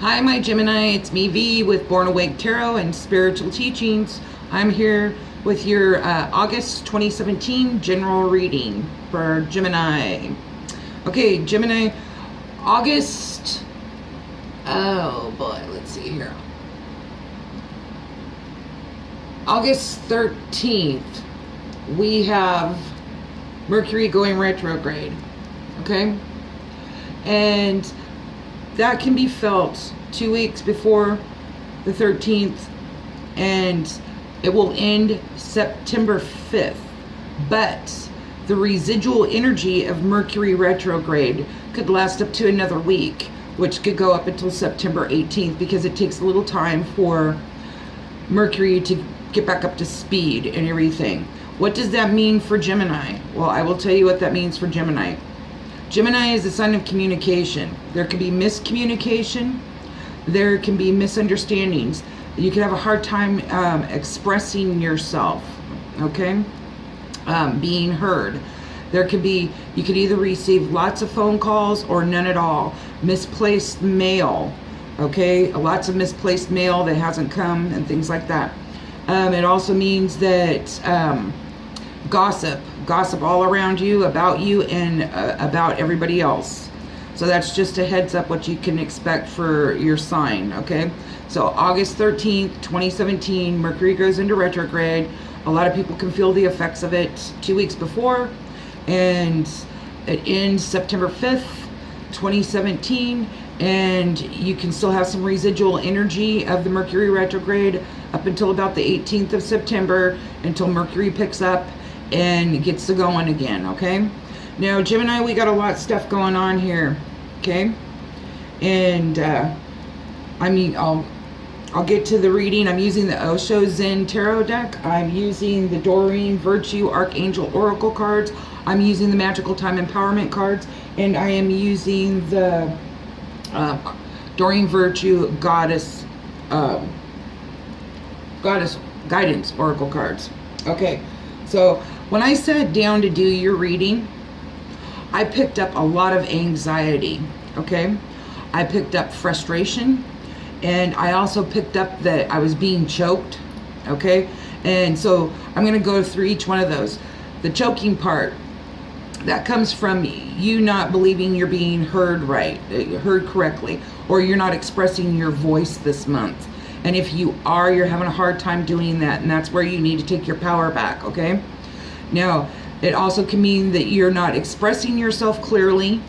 Hi, my Gemini. It's me, V, with Born Awake Tarot and Spiritual Teachings. I'm here with your August 2017 general reading for Gemini. Okay, Gemini, August, oh boy, let's see here. August 13th, we have Mercury going retrograde, okay? And that can be felt 2 weeks before the 13th, and it will end September 5th. But the residual energy of Mercury retrograde could last up to another week, which could go up until September 18th, because it takes a little time for Mercury to get back up to speed and everything. What does that mean for Gemini? Well, I will tell you what that means for Gemini. Gemini is the sign of communication. There can be miscommunication. There can be misunderstandings. You can have a hard time expressing yourself, okay? Being heard. There could be, you could either receive lots of phone calls or none at all. Misplaced mail, okay? Lots of misplaced mail that hasn't come and things like that. It also means that gossip all around you, and about everybody else. So that's just a heads up what you can expect for your sign, okay? So August 13th, 2017, Mercury goes into retrograde. A lot of people can feel the effects of it 2 weeks before, and it ends September 5th, 2017, and you can still have some residual energy of the Mercury retrograde up until about the 18th of September, until Mercury picks up and gets to going again, okay? Now, Gemini, we got a lot of stuff going on here, okay? And, I'll get to the reading. I'm using the Osho Zen Tarot deck. I'm using the Doreen Virtue Archangel Oracle cards. I'm using the Magical Time Empowerment cards. And I am using the Doreen Virtue Goddess Guidance Oracle cards. Okay, so when I sat down to do your reading, I picked up a lot of anxiety, okay? I picked up frustration, and I also picked up that I was being choked, okay? And so I'm going to go through each one of those. The choking part, that comes from you not believing you're being heard right, heard correctly, or you're not expressing your voice this month. And if you are, you're having a hard time doing that, and that's where you need to take your power back, okay? Now, it also can mean that you're not expressing yourself clearly,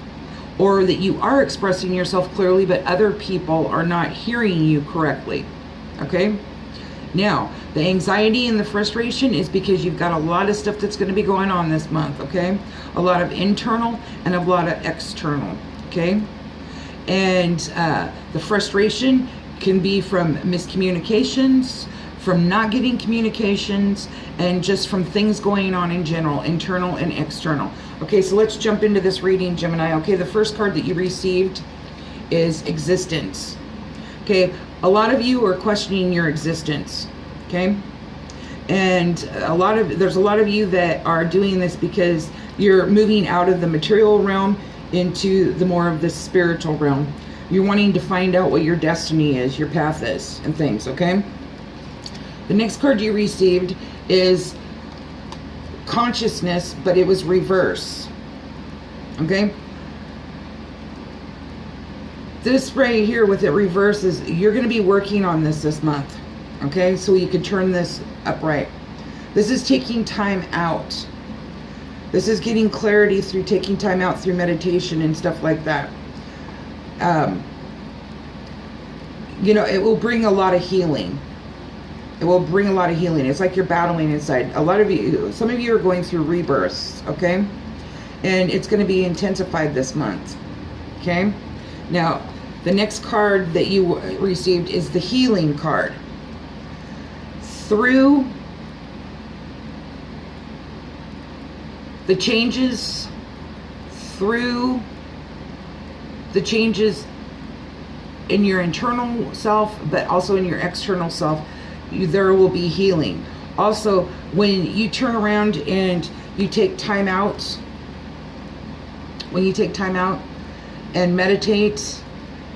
or that you are expressing yourself clearly, but other people are not hearing you correctly, okay? Now, the anxiety and the frustration is because you've got a lot of stuff that's going to be going on this month, okay? A lot of internal and a lot of external, okay? And the frustration can be from miscommunications, from not getting communications, and just from things going on in general, internal and external. Okay, so let's jump into this reading, Gemini. Okay, the first card that you received is existence. Okay, a lot of you are questioning your existence, okay? And there's a lot of you that are doing this because you're moving out of the material realm into the more of the spiritual realm. You're wanting to find out what your destiny is, your path is, and things, okay? The next card you received is consciousness, but it was reverse, okay? This right here with it reverse is you're going to be working on this month, okay? So you can turn this upright. This is taking time out. This is getting clarity through taking time out through meditation and stuff like that. You know, it will bring a lot of healing. It will bring a lot of healing. It's like you're battling inside. A lot of you, some of you are going through rebirths, okay? And it's going to be intensified this month, okay? Now, the next card that you received is the healing card. Through the changes, in your internal self, but also in your external self, there will be healing. Also, when you turn around and you take time out, and meditate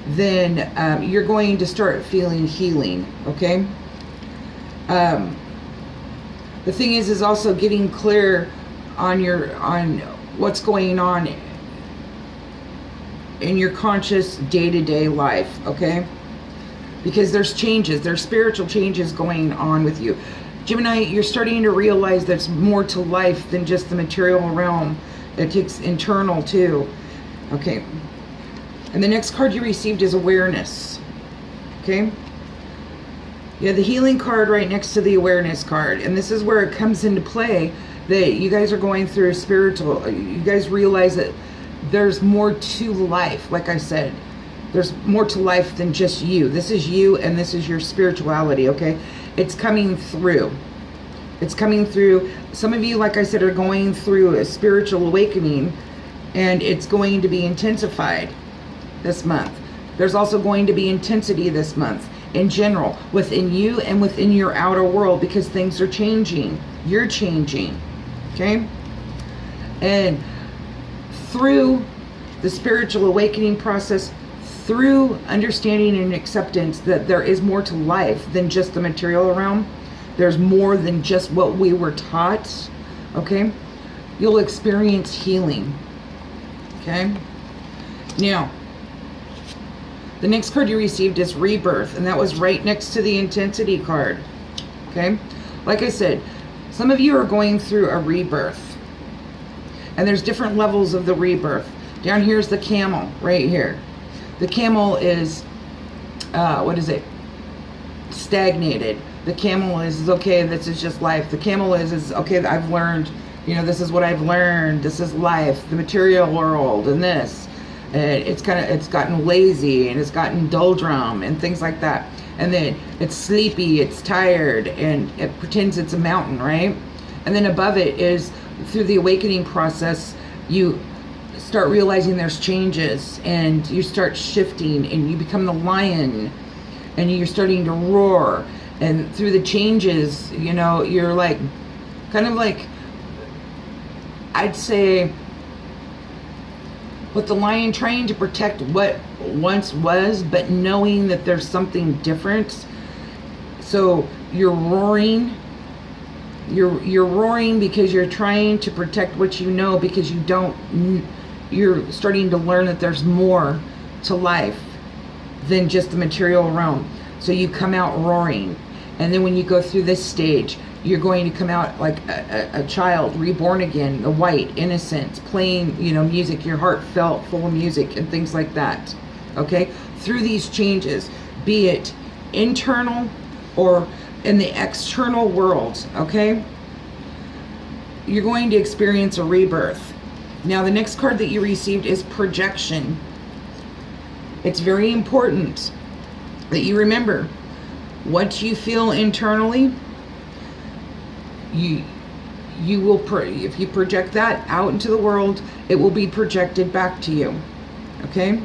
then you're going to start feeling healing, okay? The thing is also getting clear on what's going on in your conscious day-to-day life, okay? Because there's spiritual changes going on with you. Gemini, you're starting to realize there's more to life than just the material realm. It takes internal too, okay? And the next card you received is awareness, okay? You have the healing card right next to the awareness card. And this is where it comes into play that you guys are going through a spiritual, you guys realize that there's more to life. Like I said, there's more to life than just you. This is you and this is your spirituality, okay? It's coming through. It's coming through. Some of you, like I said, are going through a spiritual awakening, and it's going to be intensified this month. There's also going to be intensity this month in general within you and within your outer world, because things are changing. You're changing, okay? And through the spiritual awakening process, through understanding and acceptance that there is more to life than just the material realm, there's more than just what we were taught, okay? You'll experience healing, okay? Now, the next card you received is rebirth, and that was right next to the intensity card, okay? Like I said, some of you are going through a rebirth, and there's different levels of the rebirth. Down here is the camel, right here. The camel is, stagnated. The camel is okay, this is just life. The camel is okay, I've learned, this is what I've learned. This is life, the material world, and this. It's gotten lazy, and it's gotten doldrum, and things like that. And then it's sleepy, it's tired, and it pretends it's a mountain, right? And then above it is, through the awakening process, you start realizing there's changes, and you start shifting, and you become the lion, and you're starting to roar. And through the changes, you're like, kind of like, I'd say, with the lion trying to protect what once was, but knowing that there's something different. So you're roaring. You're roaring because you're trying to protect what you know, because you're starting to learn that there's more to life than just the material realm. So you come out roaring. And then when you go through this stage, you're going to come out like a child, reborn again, the white, innocence, playing, music, your heart felt full of music and things like that, okay? Through these changes, be it internal or in the external world, okay? You're going to experience a rebirth. Now, the next card that you received is projection. It's very important that you remember what you feel internally, you will, if you project that out into the world, it will be projected back to you, okay?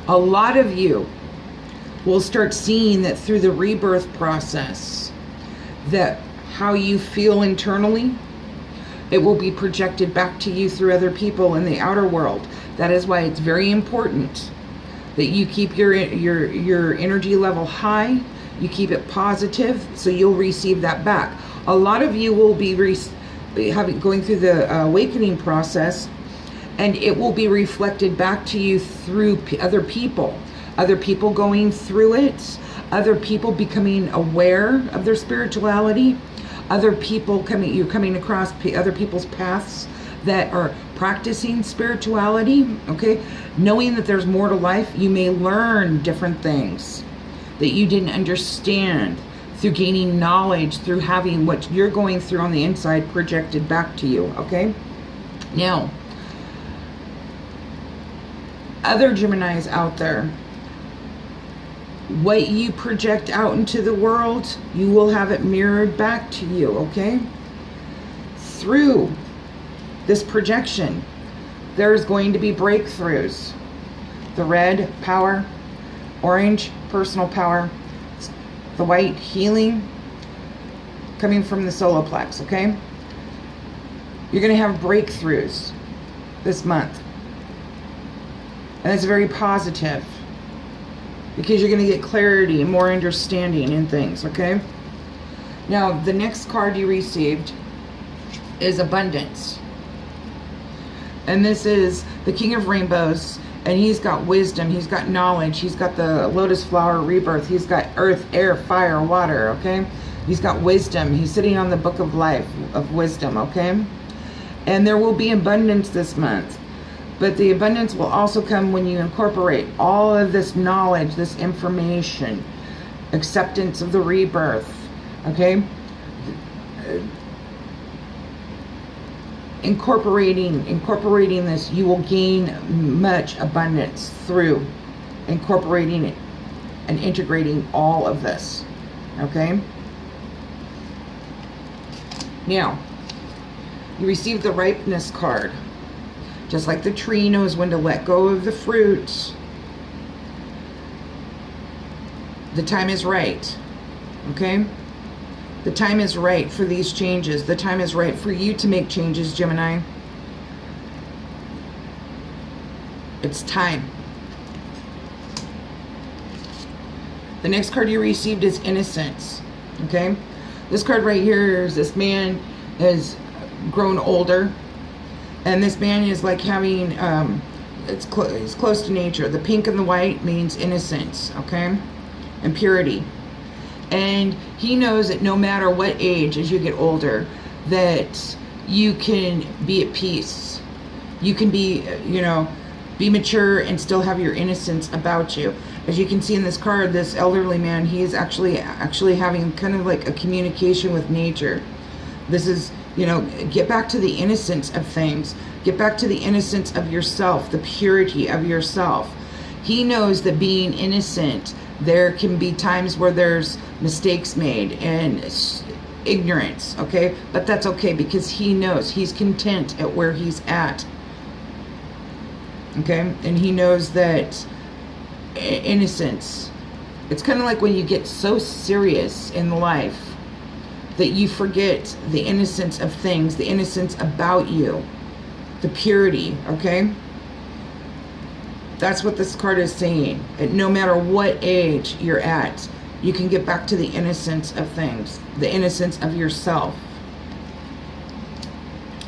A lot of you will start seeing that through the rebirth process, that how you feel internally, it will be projected back to you through other people in the outer world. That is why it's very important that you keep your energy level high, you keep it positive, so you'll receive that back. A lot of you will be going through the awakening process, and it will be reflected back to you through other people going through it, other people becoming aware of their spirituality, other people you're coming across other people's paths that are practicing spirituality, okay? Knowing that there's more to life, you may learn different things that you didn't understand through gaining knowledge, through having what you're going through on the inside projected back to you, okay? Now, other Geminis out there, what you project out into the world, you will have it mirrored back to you, okay? Through this projection, there's going to be breakthroughs. The red, power; orange, personal power; the white, healing, coming from the solar plex, okay? You're going to have breakthroughs this month. And it's very positive, because you're going to get clarity and more understanding in things, okay? Now, the next card you received is abundance. And this is the King of Rainbows, and he's got wisdom, he's got knowledge, he's got the lotus flower rebirth, he's got earth, air, fire, water, okay? He's got wisdom. He's sitting on the book of life, of wisdom, okay? And there will be abundance this month. But the abundance will also come when you incorporate all of this knowledge, this information, acceptance of the rebirth, okay? Incorporating this, you will gain much abundance through incorporating it and integrating all of this, okay? Now, you receive the ripeness card. Just like the tree knows when to let go of the fruit, the time is right, okay? The time is right for these changes. The time is right for you to make changes, Gemini. It's time. The next card you received is innocence, okay? This card right here is this man has grown older, and this man is like having, it's close to nature. The pink and the white means innocence, okay? And purity. And he knows that no matter what age, as you get older, that you can be at peace. You can be, be mature and still have your innocence about you. As you can see in this card, this elderly man, he is actually having kind of like a communication with nature. This is, get back to the innocence of things. Get back to the innocence of yourself, the purity of yourself. He knows that being innocent, there can be times where there's mistakes made and ignorance, okay? But that's okay because he knows. He's content at where he's at, okay? And he knows that innocence, it's kind of like when you get so serious in life that you forget the innocence of things, the innocence about you, the purity, okay? That's what this card is saying. No matter what age you're at, you can get back to the innocence of things, the innocence of yourself.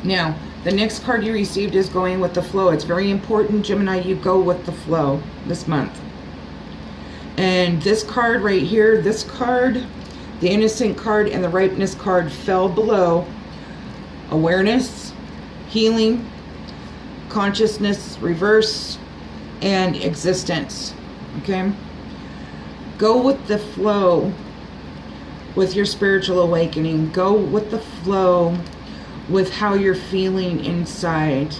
Now, the next card you received is going with the flow. It's very important, Gemini, you go with the flow this month. And this card right here, this card, the innocent card and the ripeness card fell below awareness, healing, consciousness, reverse, and existence, okay? Go with the flow with your spiritual awakening. Go with the flow with how you're feeling inside.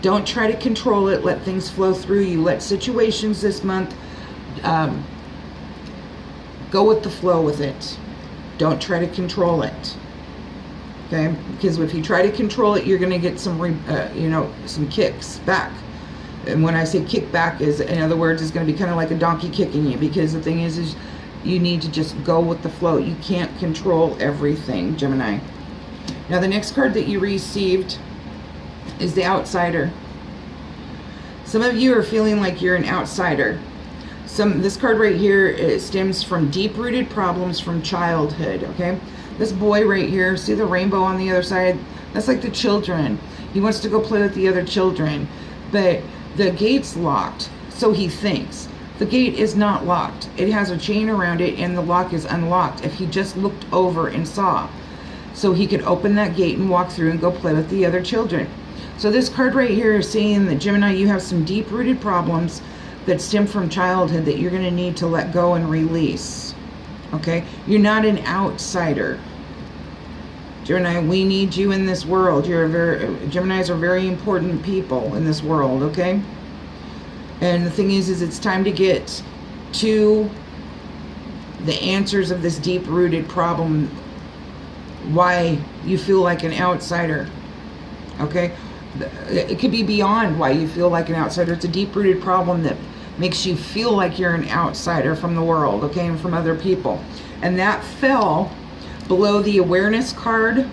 Don't try to control it. Let things flow through you. Let situations this month go with the flow with it. Don't try to control it, okay? Because if you try to control it, you're going to get some some kicks back. And when I say kick back, is in other words, it's going to be kind of like a donkey kicking you, because the thing is you need to just go with the flow. You can't control everything, Gemini. Now, the next card that you received is the outsider. Some of you are feeling like you're an outsider. This card right here, it stems from deep-rooted problems from childhood, okay? This boy right here, see the rainbow on the other side? That's like the children. He wants to go play with the other children, but the gate's locked, so he thinks. The gate is not locked. It has a chain around it, and the lock is unlocked. If he just looked over and saw, so he could open that gate and walk through and go play with the other children. So this card right here is saying that, Gemini, you have some deep-rooted problems that stem from childhood that you're going to need to let go and release, okay? You're not an outsider. Gemini, we need you in this world. Geminis are very important people in this world, okay? And the thing is it's time to get to the answers of this deep-rooted problem, why you feel like an outsider, okay? It could be beyond why you feel like an outsider. It's a deep-rooted problem that makes you feel like you're an outsider from the world, okay, and from other people. And that fell below the awareness card,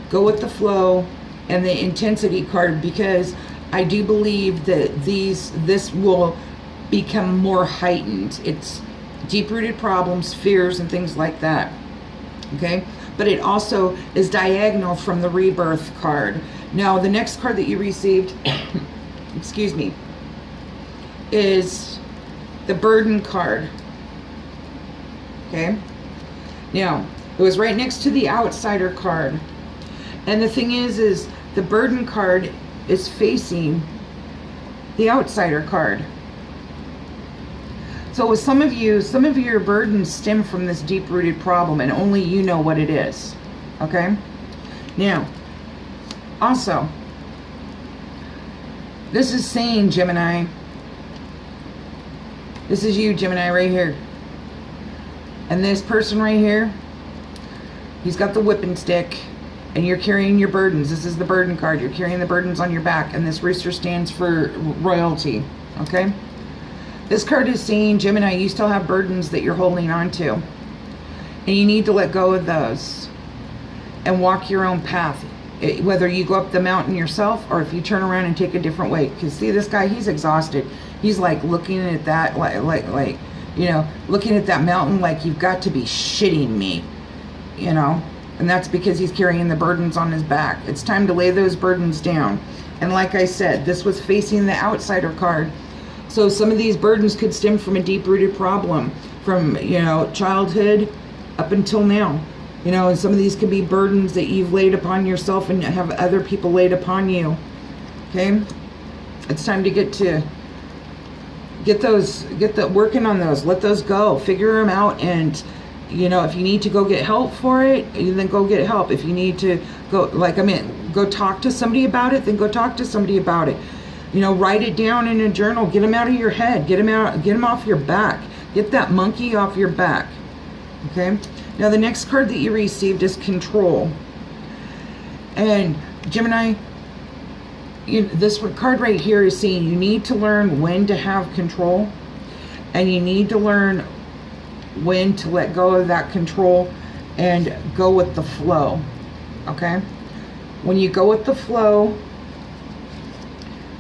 go with the flow, and the intensity card, because I do believe that this will become more heightened. It's deep-rooted problems, fears, and things like that. Okay? But it also is diagonal from the rebirth card. Now, the next card that you received, excuse me, is the burden card. Okay? Now, it was right next to the outsider card. And the thing is the burden card is facing the outsider card. So with some of your burdens stem from this deep-rooted problem, and only you know what it is. Okay? Now, also, this is saying, Gemini, this is you, Gemini, right here. And this person right here, he's got the whipping stick, and you're carrying your burdens. This is the burden card. You're carrying the burdens on your back, and this rooster stands for royalty. Okay? This card is saying, Gemini, you still have burdens that you're holding on to. And you need to let go of those and walk your own path. Whether you go up the mountain yourself or if you turn around and take a different way. Because see, this guy, he's exhausted. He's like looking at that, like you know, looking at that mountain like, you've got to be shitting me. You know? And that's because he's carrying the burdens on his back. It's time to lay those burdens down. And like I said, this was facing the outsider card. So some of these burdens could stem from a deep-rooted problem from, you know, childhood up until now. You know, and some of these could be burdens that you've laid upon yourself and have other people laid upon you. Okay? It's time to get working on those. Let those go. Figure them out, and you know, if you need to go get help for it, then go get help. If you need to go, go talk to somebody about it, then go talk to somebody about it. You know, write it down in a journal. Get them out of your head. Get them off your back. Get that monkey off your back. Okay? Now, the next card that you received is control. And Gemini, this card right here is saying you need to learn when to have control, and you need to learn when to let go of that control and go with the flow. Okay? When you go with the flow,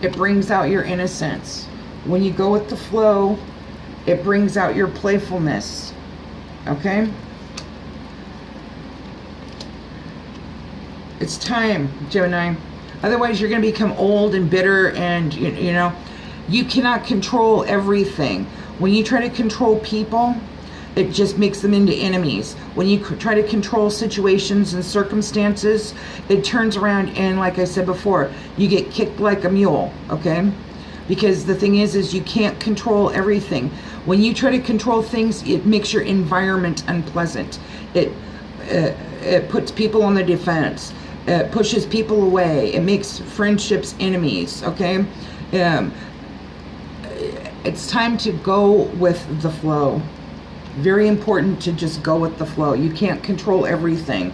it brings out your innocence. When you go with the flow, it brings out your playfulness. Okay? It's time, Gemini. Otherwise, you're going to become old and bitter, and you know, you cannot control everything. When you try to control people, it just makes them into enemies. When you try to control situations and circumstances, it turns around and, like I said before, you get kicked like a mule, okay? Because the thing is you can't control everything. When you try to control things, it makes your environment unpleasant. It puts people on the defense. It pushes people away. It makes friendships enemies, okay? It's time to go with the flow. Very important to just go with the flow. You can't control everything,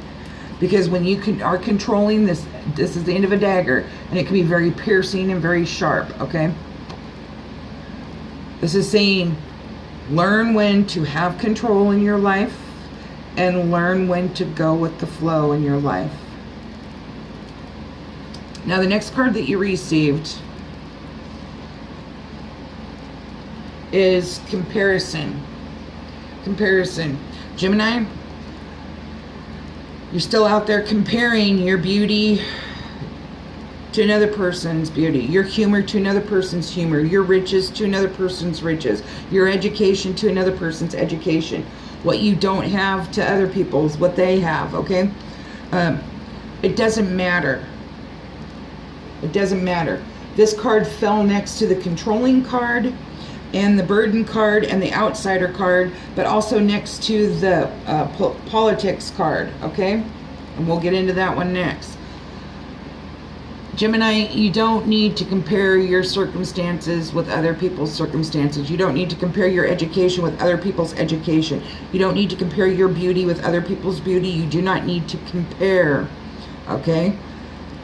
because when you are controlling this is the end of a dagger, and it can be very piercing and very sharp. Okay, this is saying learn when to have control in your life and learn when to go with the flow in your life. Now, the next card that you received is comparison. Comparison. Gemini, you're still out there comparing your beauty to another person's beauty, your humor to another person's humor, your riches to another person's riches, your education to another person's education. What you don't have to other people's, what they have, okay? It doesn't matter. It doesn't matter. This card fell next to the controlling card and the burden card and the outsider card, but also next to the politics card, okay? And we'll get into that one next. Gemini, you don't need to compare your circumstances with other people's circumstances. You don't need to compare your education with other people's education. You don't need to compare your beauty with other people's beauty. You do not need to compare, okay?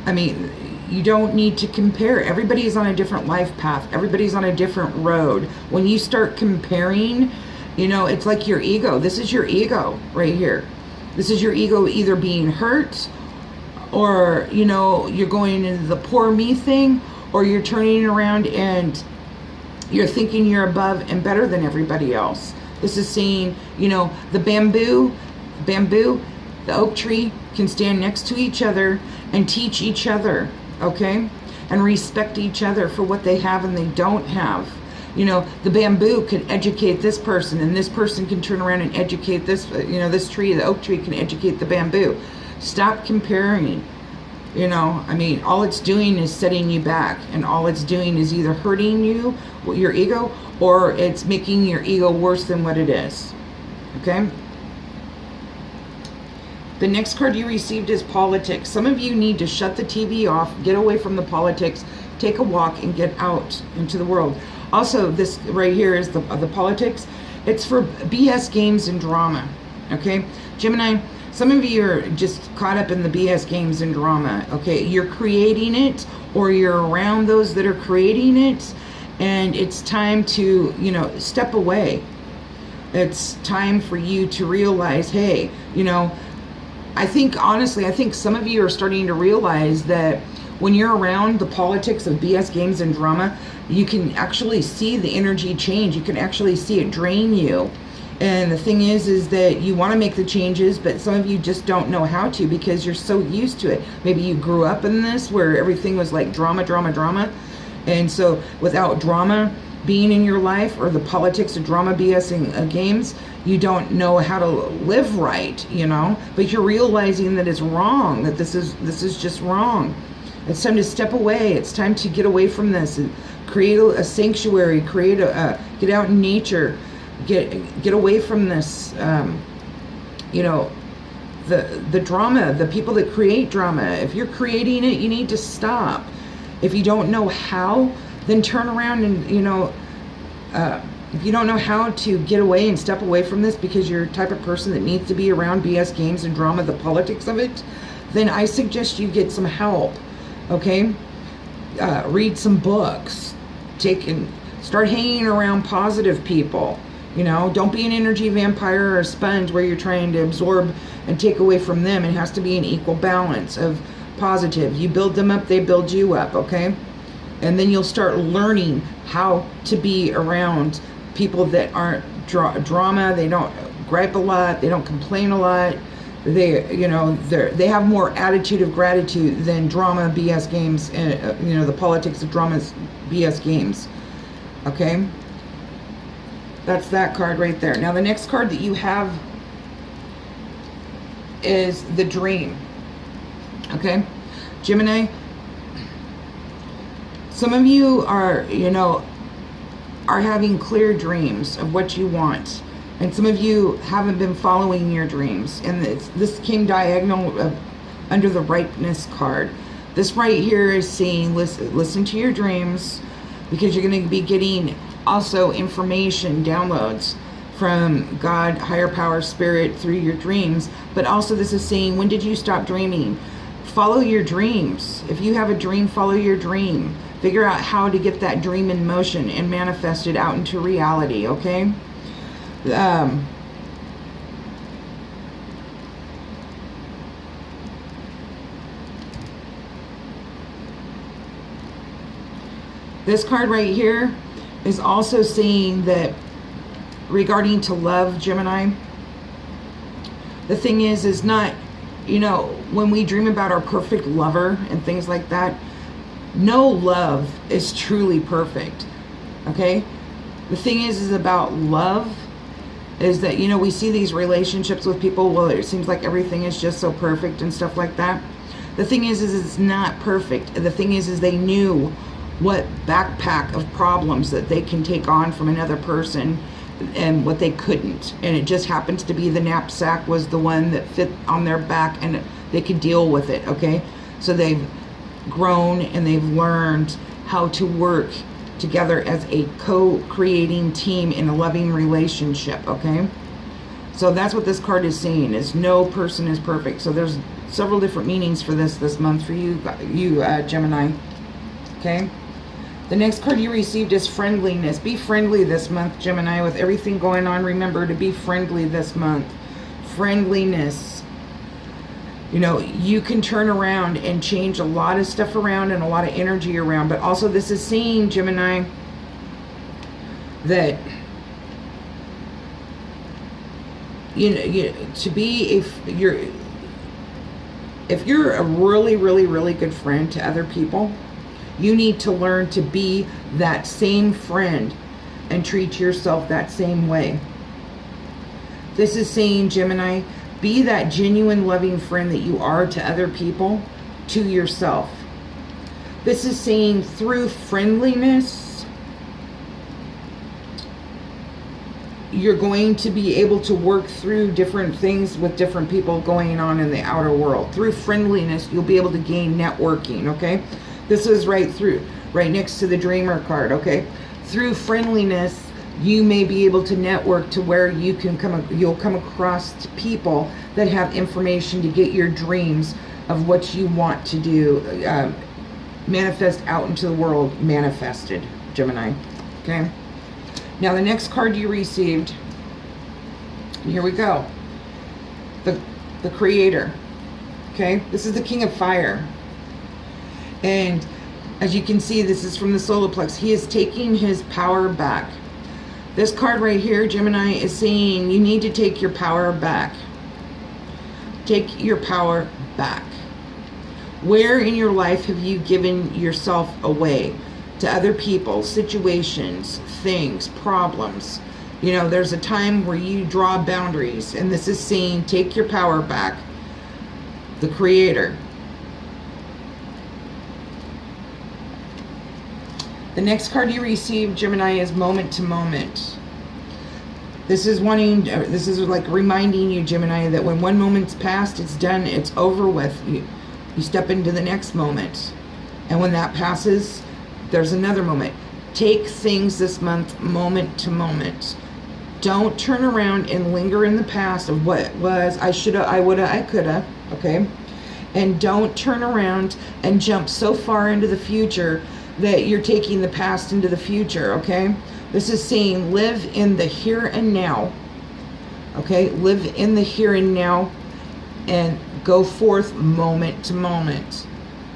I mean, you don't need to compare. Everybody's on a different life path. Everybody's on a different road. When you start comparing, you know, it's like your ego. This is your ego right here. This is your ego either being hurt, or, you know, you're going into the poor me thing, or you're turning around and You're thinking you're above and better than everybody else. This is saying, you know, the bamboo, the oak tree can stand next to each other and teach each other, okay? And respect each other for what they have and they don't have. You know, the bamboo can educate this person, and this person can turn around and educate this, you know, this tree, the oak tree can educate the bamboo. Stop comparing. You know, I mean, all it's doing is setting you back, and all it's doing is either hurting you, your ego, or it's making your ego worse than what it is. Okay? The next card you received is politics. Some of you need to shut the TV off, get away from the politics, take a walk, and get out into the world. Also, this right here is the politics. It's for BS games and drama. Okay? Gemini, some of you are just caught up in the BS games and drama, okay? You're creating it, or you're around those that are creating it, and it's time to, you know, step away. It's time for you to realize, hey, you know, I think, honestly, I think some of you are starting to realize that when you're around the politics of BS games and drama, you can actually see the energy change. You can actually see it drain you. And the thing is that you want to make the changes, but some of you just don't know how to because you're so used to it. Maybe you grew up in this where everything was like drama, drama, drama. And so without drama being in your life, or the politics of drama, BS, and games, you don't know how to live right, you know. But you're realizing that it's wrong, that this is just wrong. It's time to step away. It's time to get away from this and create a sanctuary, get out in nature. Get away from this, you know, the drama, the people that create drama. If you're creating it, you need to stop. If you don't know how, then turn around and, you know, if you don't know how to get away and step away from this because you're the type of person that needs to be around BS games and drama, the politics of it, then I suggest you get some help, okay? Read some books. Start hanging around positive people. You know, don't be an energy vampire or a sponge where you're trying to absorb and take away from them. It has to be an equal balance of positive. You build them up, they build you up, okay? And then you'll start learning how to be around people that aren't drama. They don't gripe a lot. They don't complain a lot. They, you know, they have more attitude of gratitude than drama, BS games, and, you know, the politics of drama's BS games, okay? That's that card right there. Now the next card that you have is the dream. Okay? Gemini, some of you are, you know, are having clear dreams of what you want. And some of you haven't been following your dreams. And this came diagonal under the ripeness card. This right here is saying, listen to your dreams, because you're going to be getting also information, downloads from God, higher power, spirit through your dreams. But also this is saying, when did you stop dreaming? Follow your dreams. If you have a dream, follow your dream. Figure out how to get that dream in motion and manifest it out into reality, okay? This card right here is also saying that regarding to love, Gemini, the thing is not, you know, when we dream about our perfect lover and things like that, no love is truly perfect, okay? The thing is about love is that, you know, we see these relationships with people, well, it seems like everything is just so perfect and stuff like that. The thing is it's not perfect. The thing is they knew what backpack of problems that they can take on from another person and what they couldn't. And it just happens to be the knapsack was the one that fit on their back and they could deal with it, okay? So they've grown and they've learned how to work together as a co-creating team in a loving relationship, okay? So that's what this card is saying, is no person is perfect. So there's several different meanings for this month for you Gemini, okay? The next card you received is friendliness. Be friendly this month, Gemini, with everything going on. Remember to be friendly this month. Friendliness. You know, you can turn around and change a lot of stuff around and a lot of energy around. But also this is saying, Gemini, that to be, if you're a really, really, really good friend to other people, you need to learn to be that same friend and treat yourself that same way. This is saying, Gemini, be that genuine, loving friend that you are to other people, to yourself. This is saying through friendliness, you're going to be able to work through different things with different people going on in the outer world. Through friendliness, you'll be able to gain networking, okay? This is right next to the Dreamer card, okay? Through friendliness, you may be able to network to where you'll come across people that have information to get your dreams of what you want to do manifest out into the world, manifested, Gemini, okay? Now the next card you received, here we go, the Creator, okay? This is the King of Fire, and as you can see, this is from the solar plex. He is taking his power back. This card right here, Gemini, is saying you need to take your power back. Take your power back. Where in your life have you given yourself away to other people, situations, things, problems? You know, there's a time where you draw boundaries, and this is saying take your power back. The Creator. The next card you receive, Gemini, is Moment to Moment. This is like reminding you, Gemini, that when one moment's passed, it's done, it's over with. You step into the next moment. And when that passes, there's another moment. Take things this month moment to moment. Don't turn around and linger in the past of what was, I shoulda, I woulda, I coulda, okay? And don't turn around and jump so far into the future that you're taking the past into the future, okay? This is saying live in the here and now, okay? Live in the here and now and go forth moment to moment,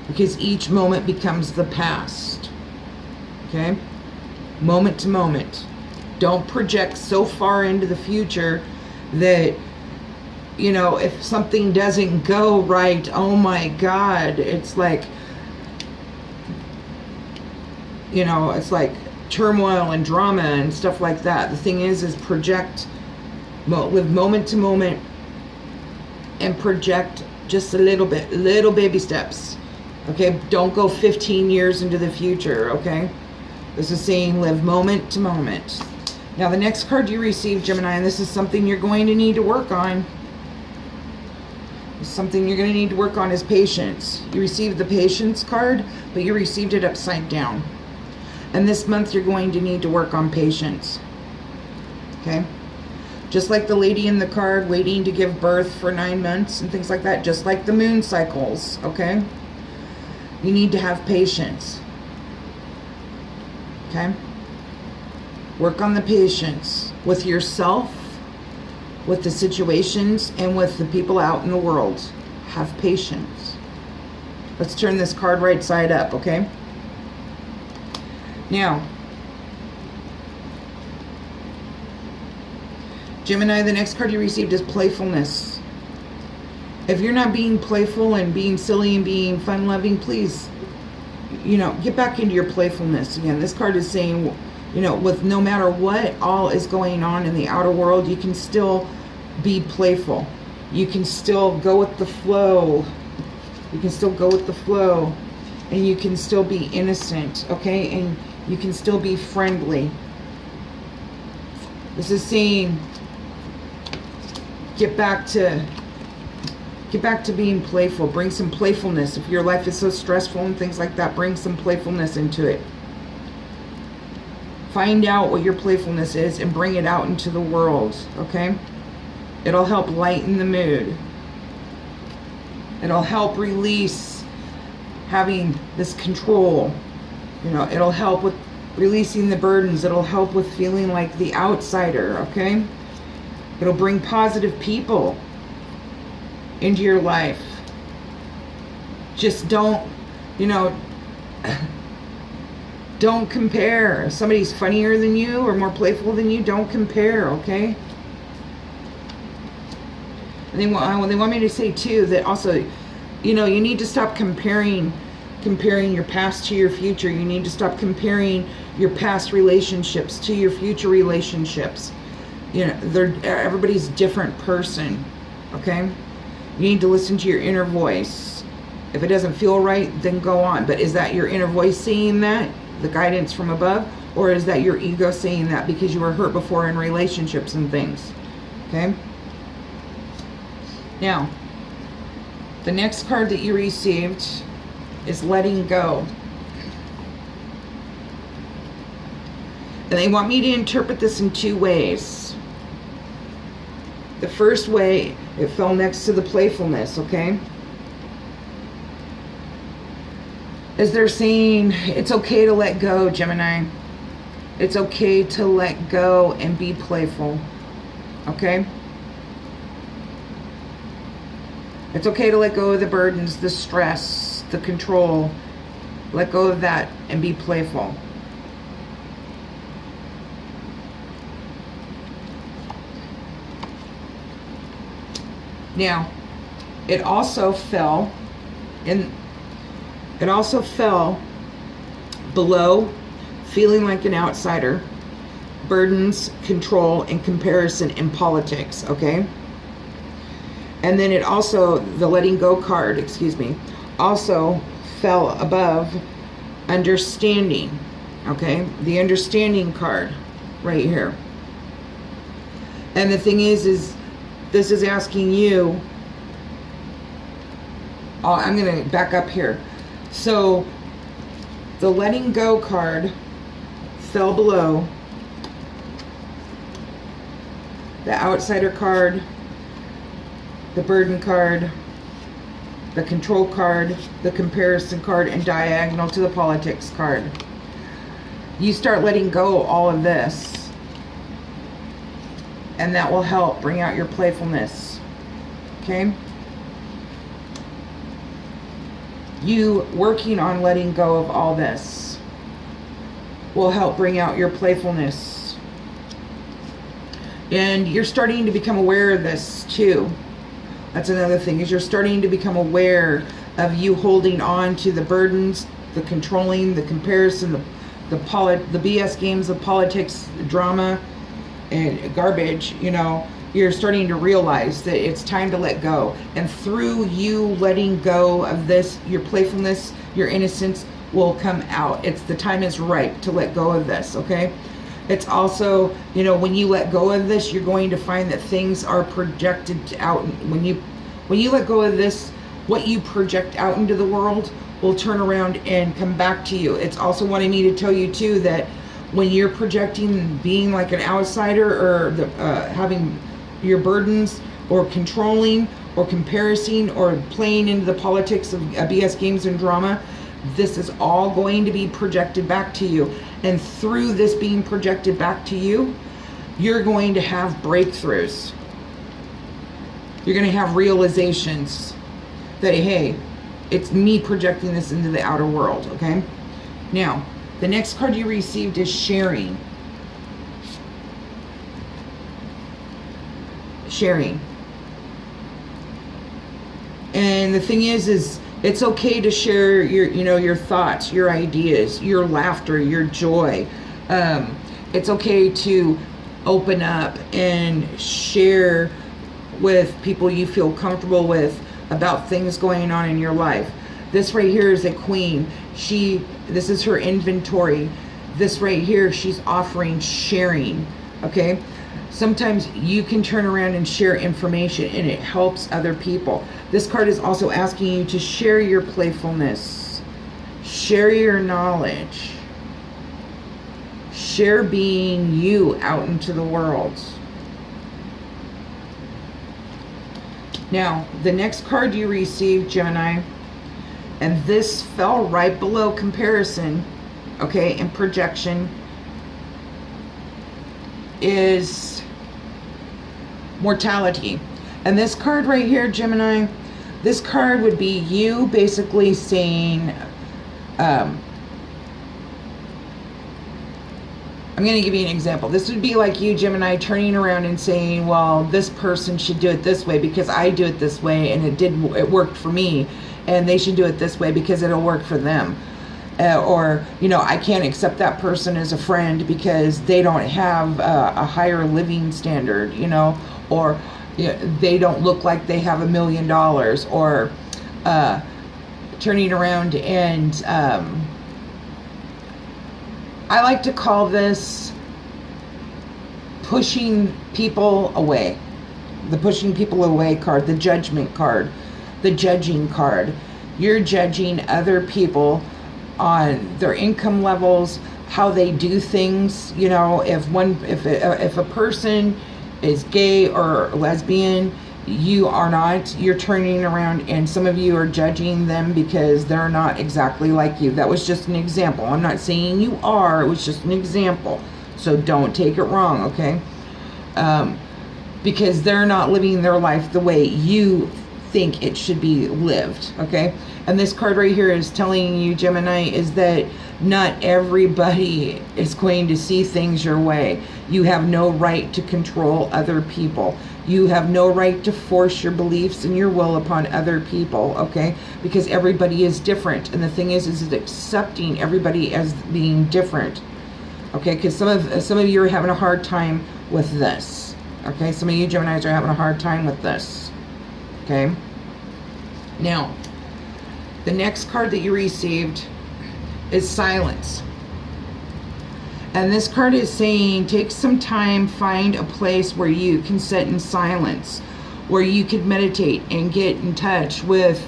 because each moment becomes the past, okay? Moment to moment. Don't project so far into the future that, you know, if something doesn't go right, oh my God, it's like, you know, it's like turmoil and drama and stuff like that. The thing is project, live moment to moment and project just a little bit, little baby steps, okay? Don't go 15 years into the future, okay? This is saying live moment to moment. Now the next card you receive, Gemini, and this is something you're going to need to work on. Something you're going to need to work on is patience. You received the Patience card, but you received it upside down. And this month you're going to need to work on patience, okay? Just like the lady in the card waiting to give birth for 9 months and things like that, just like the moon cycles, okay? You need to have patience, okay? Work on the patience with yourself, with the situations, and with the people out in the world. Have patience. Let's turn this card right side up, okay? Now, Gemini, the next card you received is Playfulness. If you're not being playful and being silly and being fun-loving, please, you know, get back into your playfulness again. This card is saying, you know, with no matter what all is going on in the outer world, you can still be playful. You can still go with the flow. You can still go with the flow. And you can still be innocent, okay? And you can still be friendly. This is saying get back to being playful. Bring some playfulness. If your life is so stressful and things like that, bring some playfulness into it. Find out what your playfulness is and bring it out into the world, okay? It'll help lighten the mood. It'll help release having this control. You know, it'll help with releasing the burdens. It'll help with feeling like the outsider, okay? It'll bring positive people into your life. Just don't, you know, Don't compare. If somebody's funnier than you or more playful than you, don't compare, okay? And they want me to say too that also, you know, you need to stop comparing your past to your future. You need to stop comparing your past relationships to your future relationships. You know, everybody's a different person, okay? You need to listen to your inner voice. If it doesn't feel right, then go on. But is that your inner voice saying that, the guidance from above, or is that your ego saying that because you were hurt before in relationships and things? Okay? Now, the next card that you received is letting go. And they want me to interpret this in two ways. The first way, it fell next to the playfulness, okay? Is they're saying it's okay to let go, Gemini. It's okay to let go and be playful, okay? It's okay to let go of the burdens, the stress, the control. Let go of that and be playful. Now, it also fell below feeling like an outsider, burdens, control, and comparison in politics, okay? And then it also, the letting go card, also fell above understanding, okay? The understanding card right here. And the thing is this is asking you, I'm going to back up here. So the letting go card fell below the outsider card, the burden card, the control card, the comparison card, and diagonal to the politics card. You start letting go all of this, and that will help bring out your playfulness, okay? You working on letting go of all this will help bring out your playfulness. And you're starting to become aware of this too. That's another thing, is you're starting to become aware of you holding on to the burdens, the controlling, the comparison, the BS games of politics, drama, and garbage, you know. You're starting to realize that it's time to let go. And through you letting go of this, your playfulness, your innocence will come out. The time is ripe to let go of this, okay? It's also, you know, when you let go of this, you're going to find that things are projected out. When you let go of this, what you project out into the world will turn around and come back to you. It's also wanting me to tell you too that when you're projecting being like an outsider, or having your burdens, or controlling, or comparison, or playing into the politics of BS games and drama, this is all going to be projected back to you. And through this being projected back to you, you're going to have breakthroughs. You're going to have realizations that, hey, it's me projecting this into the outer world, okay? Now, the next card you received is sharing. Sharing. And the thing is it's okay to share your thoughts, your ideas, your laughter, your joy. It's okay to open up and share with people you feel comfortable with about things going on in your life. This right here is a queen. This is her inventory. This right here, she's offering sharing, okay? Sometimes you can turn around and share information and it helps other people. This card is also asking you to share your playfulness, share your knowledge, share being you out into the world. Now, the next card you received, Gemini, and this fell right below comparison, okay, and projection, is mortality. And this card right here, Gemini, this card would be you basically saying, I'm going to give you an example. This would be like you, Gemini, turning around and saying, well, this person should do it this way because I do it this way and it worked for me, and they should do it this way because it'll work for them. Or, you know, I can't accept that person as a friend because they don't have a higher living standard, you know, or you know, they don't look like they have $1 million, or turning around and I like to call this pushing people away. The pushing people away card, the judgment card, the judging card. You're judging other people on their income levels, how they do things. You know, if a person is gay or lesbian, you are not, you're turning around and some of you are judging them because they're not exactly like you. That was just an example. I'm not saying you are, it was just an example. So don't take it wrong, okay? Because they're not living their life the way you think it should be lived, okay? And this card right here is telling you, Gemini, is that not everybody is going to see things your way. You have no right to control other people. You have no right to force your beliefs and your will upon other people, okay? Because everybody is different. And the thing is accepting everybody as being different, okay? Because some of you are having a hard time with this, okay? Some of you Geminis are having a hard time with this, okay? Now, the next card that you received is silence. And this card is saying, take some time, find a place where you can sit in silence, where you could meditate and get in touch with,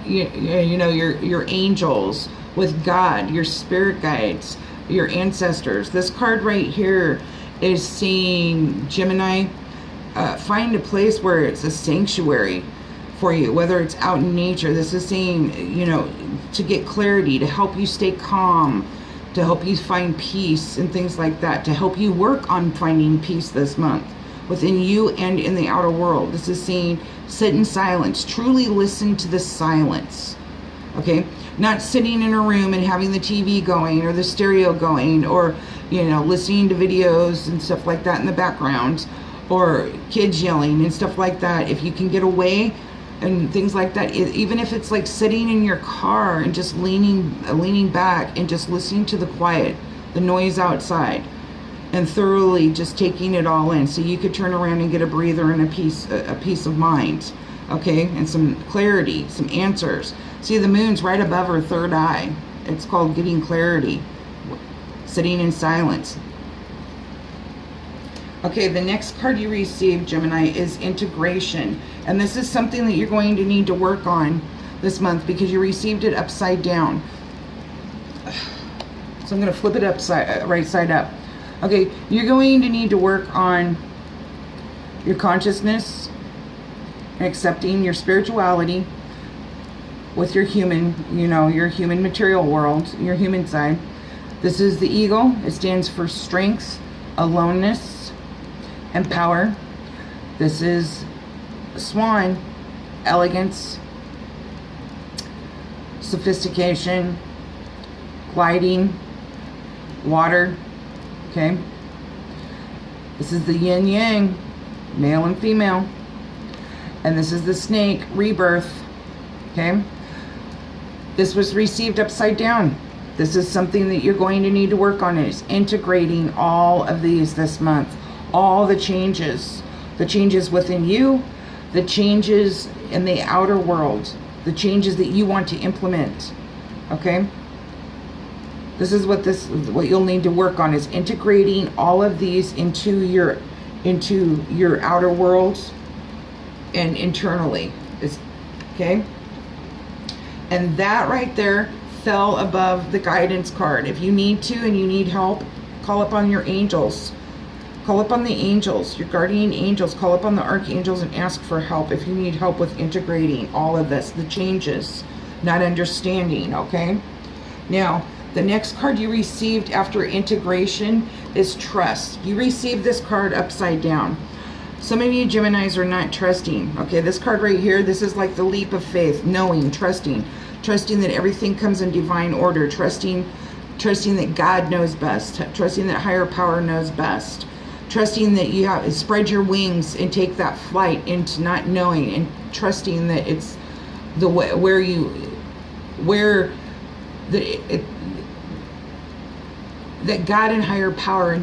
you know, your angels, with God, your spirit guides, your ancestors. This card right here is saying, Gemini, find a place where it's a sanctuary for you, whether it's out in nature. This is saying, you know, to get clarity, to help you stay calm, to help you find peace and things like that, to help you work on finding peace this month within you and in the outer world. This is saying, sit in silence, truly listen to the silence, okay? Not sitting in a room and having the TV going or the stereo going, or, you know, listening to videos and stuff like that in the background, or kids yelling and stuff like that. If you can get away and things like that, even if it's like sitting in your car and just leaning back and just listening to the quiet, the noise outside, and thoroughly just taking it all in, so you could turn around and get a breather and a peace of mind, okay, and some clarity, some answers. See, the moon's right above her third eye. It's called getting clarity, sitting in silence. Okay, the next card you received, Gemini, is integration. And this is something that you're going to need to work on this month because you received it upside down. So I'm going to flip it right side up. Okay, you're going to need to work on your consciousness and accepting your spirituality with your human, you know, your human material world, your human side. This is the eagle. It stands for strength, aloneness, and power. This is swan, elegance, sophistication, gliding, water, okay? This is the yin yang, male and female. And this is the snake, rebirth, okay? This was received upside down. This is something that you're going to need to work on, is integrating all of these this month. All the changes within you, the changes in the outer world, the changes that you want to implement, okay? This is what you'll need to work on, is integrating all of these into your outer world and internally, okay? And that right there fell above the guidance card. If you need to and you need help, call upon your angels. Call up on the angels, your guardian angels. Call up on the archangels and ask for help if you need help with integrating all of this, the changes, not understanding, okay? Now, the next card you received after integration is trust. You received this card upside down. Some of you Geminis are not trusting, okay? This card right here, this is like the leap of faith, knowing, trusting that everything comes in divine order, trusting trusting that God knows best, trusting that higher power knows best, trusting that you have spread your wings and take that flight into not knowing, and trusting that it's the way that God and higher power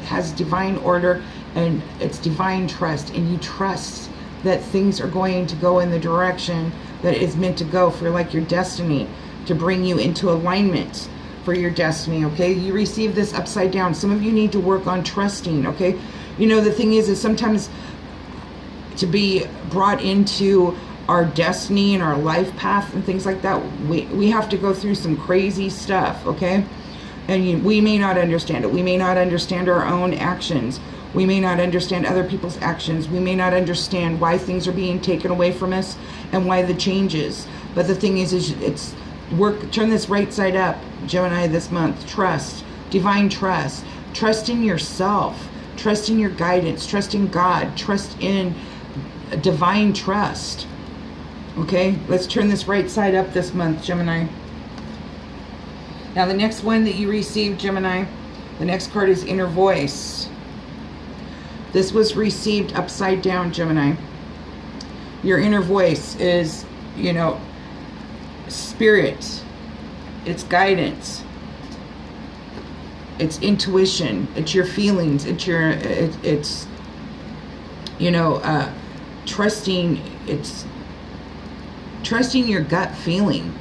has divine order, and it's divine trust, and you trust that things are going to go in the direction that is meant to go for, like, your destiny, to bring you into alignment for your destiny. Okay, you receive this upside down. Some of you need to work on trusting. Okay, you know, the thing is sometimes to be brought into our destiny and our life path and things like that, we have to go through some crazy stuff. Okay, and we may not understand it. We may not understand our own actions. We may not understand other people's actions. We may not understand why things are being taken away from us and why the changes. But the thing is it's work. Turn this right side up, Gemini, this month. Trust, divine trust. Trust in yourself. Trust in your guidance. Trust in God. Trust in divine trust. Okay, let's turn this right side up this month, Gemini. Now the next one that you received, Gemini, the next card is Inner Voice. This was received upside down, Gemini. Your inner voice is, you know, spirit. It's guidance. It's intuition. It's your feelings. It's your, it's you know, trusting. It's trusting your gut feeling.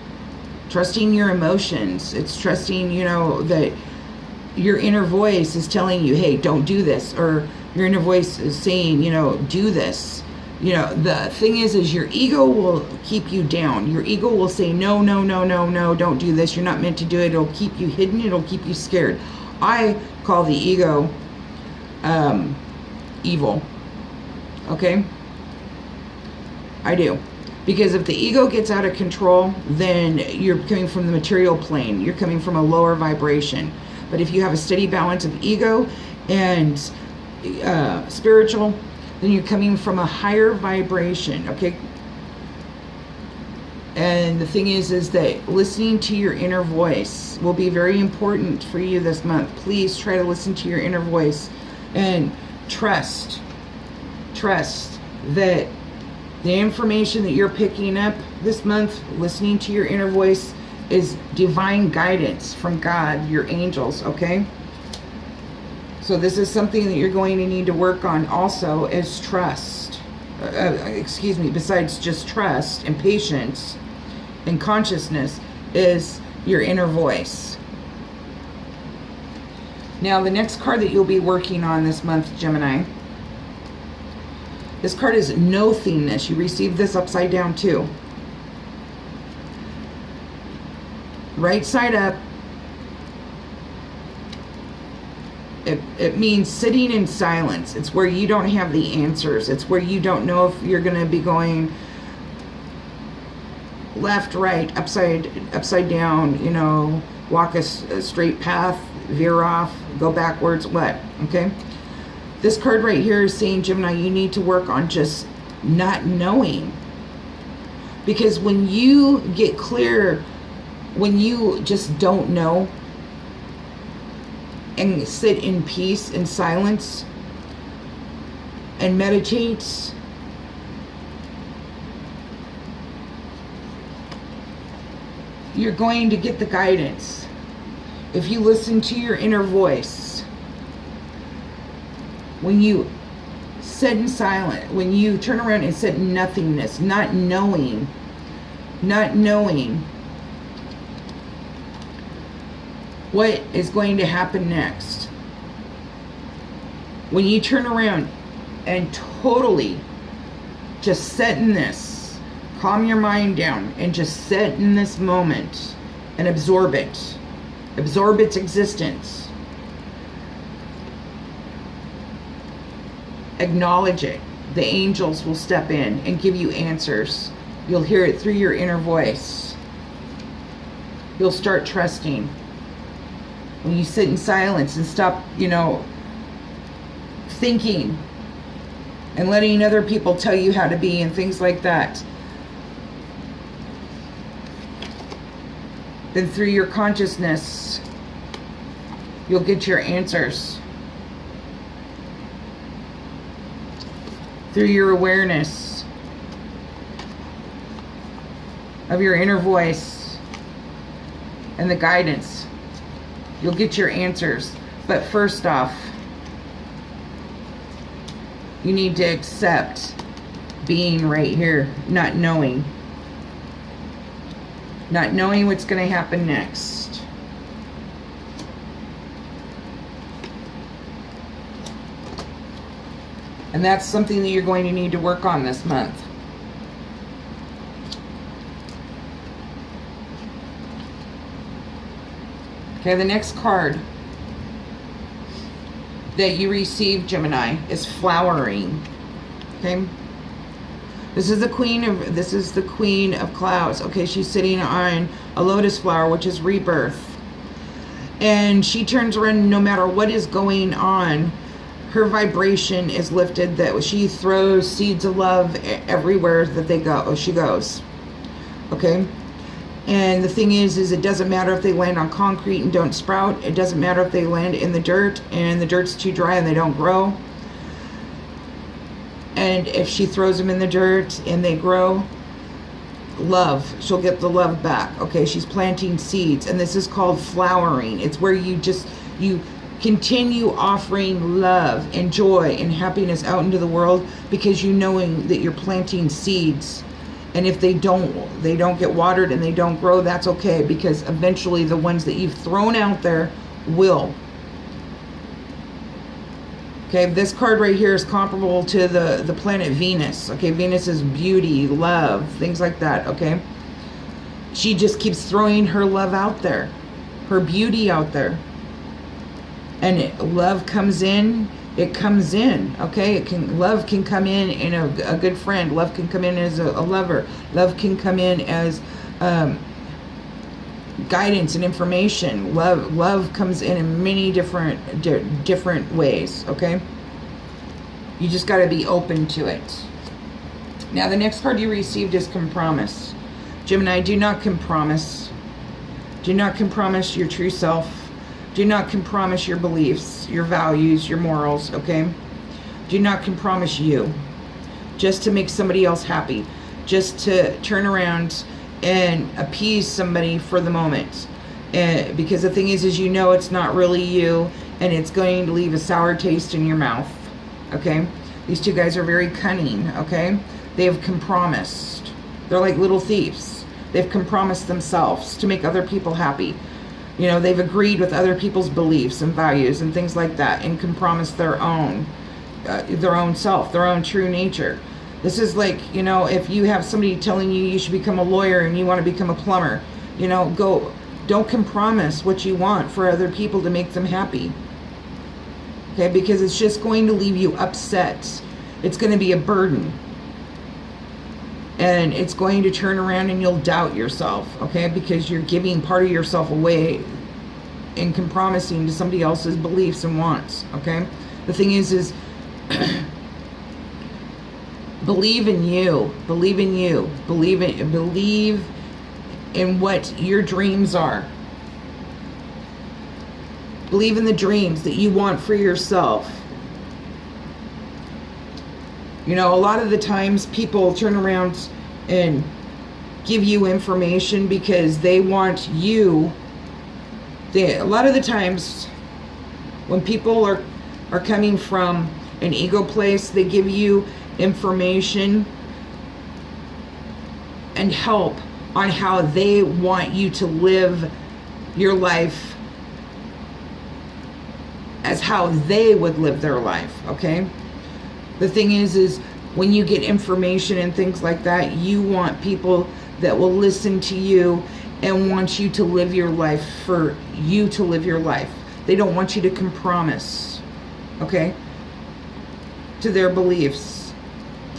Trusting your emotions. It's trusting, you know, that your inner voice is telling you, hey, don't do this. Or your inner voice is saying, you know, do this. You know, the thing is your ego will keep you down. Your ego will say, no, no, no, no, no, don't do this. You're not meant to do it. It'll keep you hidden. It'll keep you scared. I call the ego evil. Okay? I do. Because if the ego gets out of control, then you're coming from the material plane. You're coming from a lower vibration. But if you have a steady balance of ego and spiritual, then you're coming from a higher vibration. Okay, and the thing is that listening to your inner voice will be very important for you this month. Please try to listen to your inner voice and trust that the information that you're picking up this month, listening to your inner voice, is divine guidance from God, your angels. Okay, so this is something that you're going to need to work on also, is trust. Besides just trust and patience and consciousness, is your inner voice. Now, the next card that you'll be working on this month, Gemini, this card is nothingness. You received this upside down too. Right side up. It means sitting in silence. It's where you don't have the answers. It's where you don't know if you're going to be going left, right, upside down, you know, walk a straight path, veer off, go backwards, what, okay? This card right here is saying, Gemini, you need to work on just not knowing. Because when you get clear, when you just don't know, and sit in peace and silence and meditate, you're going to get the guidance. If you listen to your inner voice, when you sit in silence, when you turn around and sit in nothingness, not knowing what is going to happen next. When you turn around and totally just sit in this, calm your mind down and just sit in this moment and absorb it. Absorb its existence. Acknowledge it. The angels will step in and give you answers. You'll hear it through your inner voice. You'll start trusting. When you sit in silence and stop, you know, thinking and letting other people tell you how to be and things like that, then through your consciousness, You'll get your answers through your awareness of your inner voice and the guidance. You'll get your answers. But first off, you need to accept being right here, not knowing. Not knowing what's going to happen next. And that's something that you're going to need to work on this month. Okay, the next card that you receive, Gemini, is flowering. Okay, this is the queen of clouds. Okay, she's sitting on a lotus flower, which is rebirth, and she turns around. No matter what is going on, her vibration is lifted. That she throws seeds of love everywhere that she goes. Okay. And the thing is it doesn't matter if they land on concrete and don't sprout. It doesn't matter if they land in the dirt and the dirt's too dry and they don't grow. And if she throws them in the dirt and they grow, love, she'll get the love back. Okay, she's planting seeds, and this is called flowering. It's where you continue offering love and joy and happiness out into the world, because you knowing that you're planting seeds. And if they don't get watered and they don't grow, that's okay, because eventually the ones that you've thrown out there will. Okay, this card right here is comparable to the planet Venus. Okay, Venus is beauty, love, things like that, okay? She just keeps throwing her love out there, her beauty out there. And love comes in. It comes in, okay? Love can come in a good friend. Love can come in as a lover. Love can come in as guidance and information. Love comes in many different ways, okay? You just got to be open to it. Now, the next card you received is compromise. Gemini, do not compromise. Do not compromise your true self. Do not compromise your beliefs, your values, your morals, okay? Do not compromise you just to make somebody else happy, just to turn around and appease somebody for the moment. Because the thing is you know it's not really you, and it's going to leave a sour taste in your mouth, okay? These two guys are very cunning, okay? They have compromised. They're like little thieves. They've compromised themselves to make other people happy. You know, they've agreed with other people's beliefs and values and things like that, and compromised their own self, their own true nature. This is like, you know, if you have somebody telling you should become a lawyer and you want to become a plumber, you know, don't compromise what you want for other people to make them happy. Okay, because it's just going to leave you upset. It's going to be a burden. And it's going to turn around and you'll doubt yourself, okay? Because you're giving part of yourself away and compromising to somebody else's beliefs and wants, okay? The thing is believe in you. Believe in you. Believe in what your dreams are. Believe in the dreams that you want for yourself. You know, a lot of the times people turn around and give you information because they want you. A lot of the times when people are coming from an ego place, they give you information and help on how they want you to live your life as how they would live their life, okay? The thing is when you get information and things like that, you want people that will listen to you and want you to live your life for you to live your life. They don't want you to compromise, okay, to their beliefs.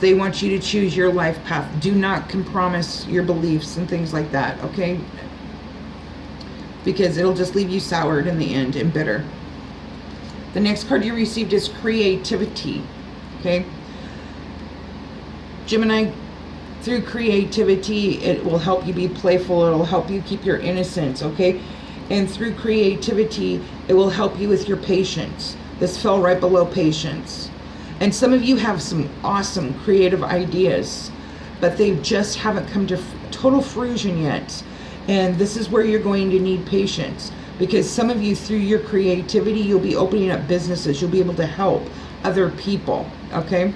They want you to choose your life path. Do not compromise your beliefs and things like that, okay? Because it'll just leave you soured in the end and bitter. The next card you received is creativity. Okay, Gemini, through creativity, it will help you be playful. It'll help you keep your innocence, okay? And through creativity, it will help you with your patience. This fell right below patience. And some of you have some awesome creative ideas, but they just haven't come to total fruition yet. And this is where you're going to need patience, because some of you, through your creativity, you'll be opening up businesses. You'll be able to help other people, okay?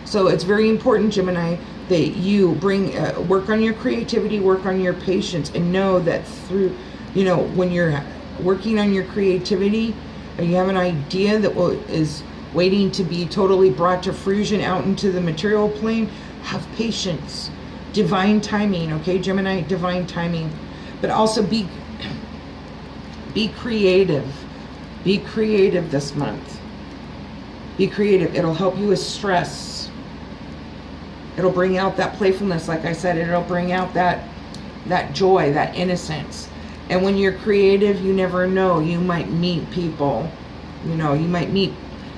So it's very important, Gemini, that you bring work on your creativity, work on your patience, and know that through, you know, when you're working on your creativity and you have an idea that is waiting to be totally brought to fruition out into the material plane, have patience, divine timing, okay, Gemini, divine timing. But also be creative. Be creative this month. Be creative. It'll help you with stress. It'll bring out that playfulness, like I said. It'll bring out that joy, that innocence. And when you're creative, you never know. You might meet people. You know, you might meet,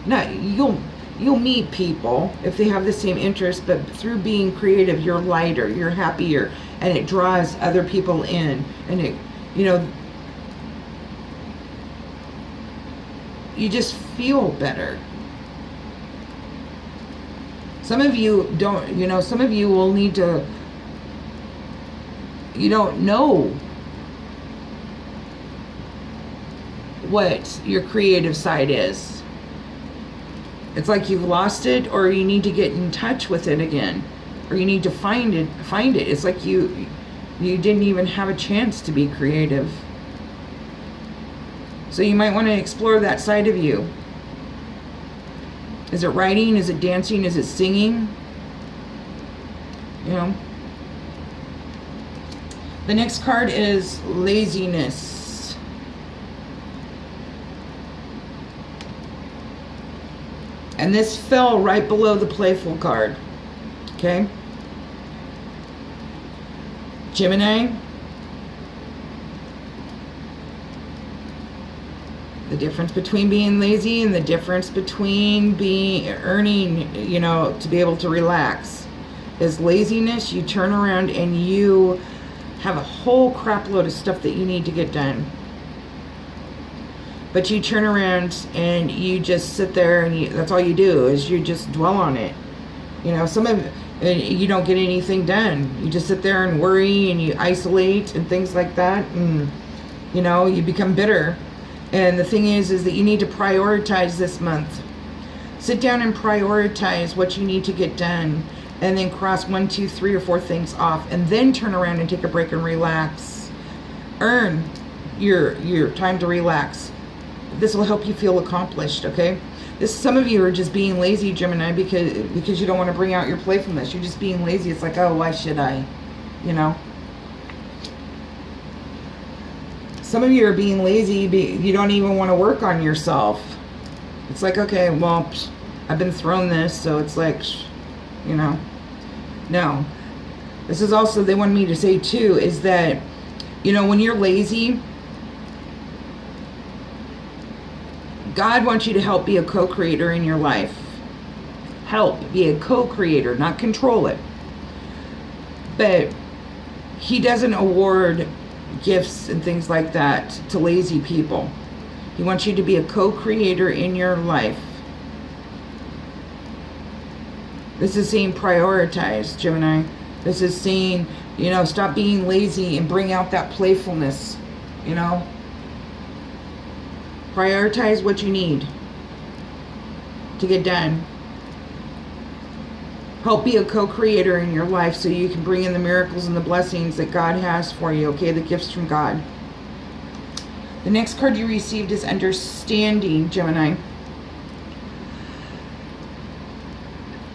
you'll meet people if they have the same interest, but through being creative, you're lighter, you're happier, and it draws other people in. And it, you know, you just feel better. Some of you don't, you know, some of you will need to, you don't know what your creative side is. It's like you've lost it, or you need to get in touch with it again, or you need to find it. It's like you didn't even have a chance to be creative. So you might want to explore that side of you. Is it writing? Is it dancing? Is it singing? You know. The next card is laziness. And this fell right below the playful card. Okay? Gemini. The difference between being lazy and the difference between earning, you know, to be able to relax is laziness. You turn around and you have a whole crap load of stuff that you need to get done. But you turn around and you just sit there and that's all you do is you just dwell on it. You know, you don't get anything done. You just sit there and worry and you isolate and things like that. And, you know, you become bitter. And the thing is that you need to prioritize this month. Sit down and prioritize what you need to get done, and then cross 1, 2, 3, or 4 things off, and then turn around and take a break and relax. Earn your time to relax. This will help you feel accomplished, okay? Some of you are just being lazy, Gemini, because you don't want to bring out your playfulness. You're just being lazy. It's like, oh, why should I? You know? Some of you are being lazy. You don't even want to work on yourself. It's like, okay, well, I've been thrown this, so it's like, you know. No. This is also, they wanted me to say too, is that, you know, when you're lazy, God wants you to help be a co-creator in your life. Help be a co-creator, not control it. But He doesn't award gifts and things like that to lazy people. He wants you to be a co-creator in your life. This is saying prioritize, Gemini. This is saying, you know, stop being lazy and bring out that playfulness, you know. Prioritize what you need to get done. Help be a co-creator in your life so you can bring in the miracles and the blessings that God has for you, okay? The gifts from God. The next card you received is understanding, Gemini.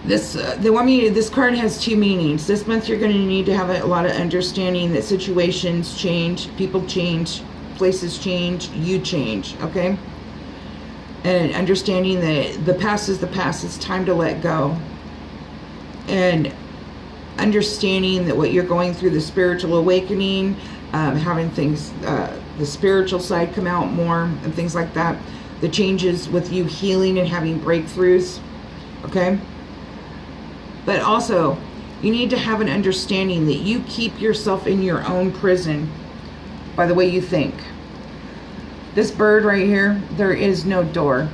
This card has 2 meanings. This month you're going to need to have a lot of understanding that situations change, people change, places change, you change, okay? And understanding that the past is the past. It's time to let go. And understanding that what you're going through, the spiritual awakening, having things, the spiritual side come out more and things like that. The changes with you healing and having breakthroughs, okay? But also, you need to have an understanding that you keep yourself in your own prison by the way you think. This bird right here, there is no door.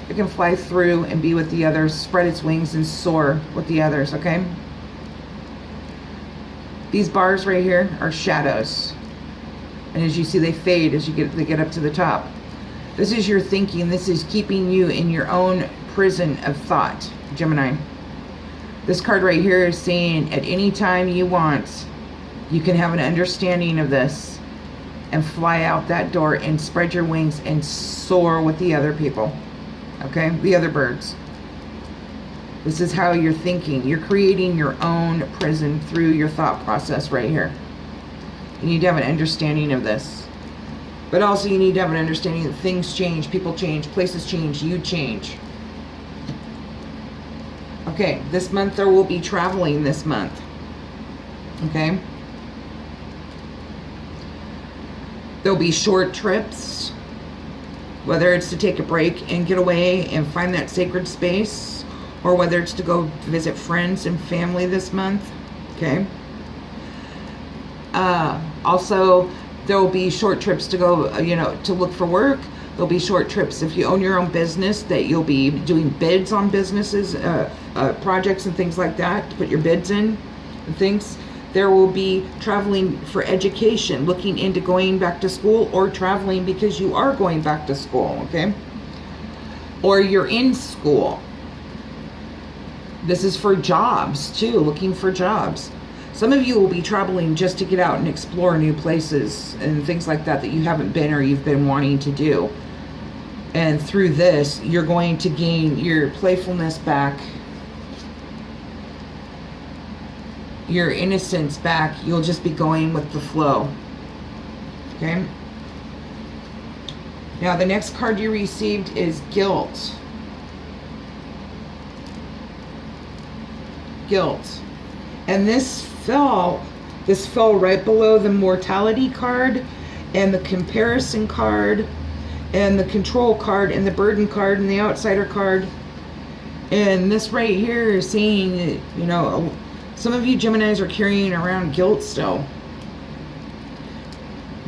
It can fly through and be with the others, spread its wings and soar with the others, okay? These bars right here are shadows. And as you see, they fade as they get up to the top. This is your thinking. This is keeping you in your own prison of thought, Gemini. This card right here is saying at any time you want, you can have an understanding of this and fly out that door and spread your wings and soar with the other people, okay? The other birds. This is how you're thinking. You're creating your own prison through your thought process right here. You need to have an understanding of this. But also you need to have an understanding that things change, people change, places change, you change. Okay, this month there will be traveling this month. Okay? There'll be short trips, whether it's to take a break and get away and find that sacred space, or whether it's to go visit friends and family this month. Okay? Also, there will be short trips to go, to look for work. There'll be short trips if you own your own business, that you'll be doing bids on businesses, projects and things like that, to put your bids in and things. There will be traveling for education, looking into going back to school, or traveling because you are going back to school, okay? Or you're in school. This is for jobs too, looking for jobs. Some of you will be traveling just to get out and explore new places and things like that that you haven't been or you've been wanting to do. And through this, you're going to gain your playfulness back, your innocence back. You'll just be going with the flow. Okay? Now, the next card you received is guilt. Guilt. And this fell right below the mortality card and the comparison card and the control card and the burden card and the outsider card. And this right here is saying that, some of you Geminis are carrying around guilt still.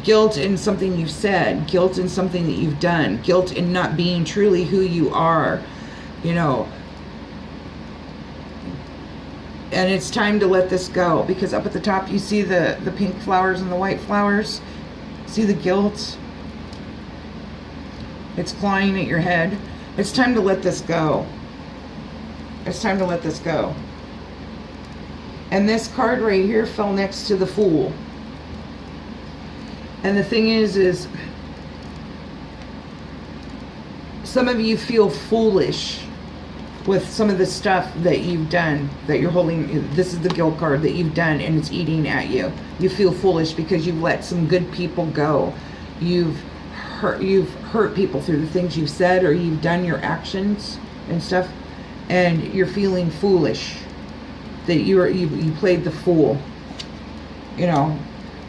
Guilt in something you've said, guilt in something that you've done, guilt in not being truly who you are, And it's time to let this go, because up at the top you see the pink flowers and the white flowers. See the guilt? It's clawing at your head. It's time to let this go. It's time to let this go. And this card right here fell next to the Fool. And the thing is some of you feel foolish with some of the stuff that you've done, that you're holding. This is the guilt card that you've done, and it's eating at you. You feel foolish because you've let some good people go. You've hurt people through the things you've said, or you've done your actions and stuff, and you're feeling foolish that you played the fool,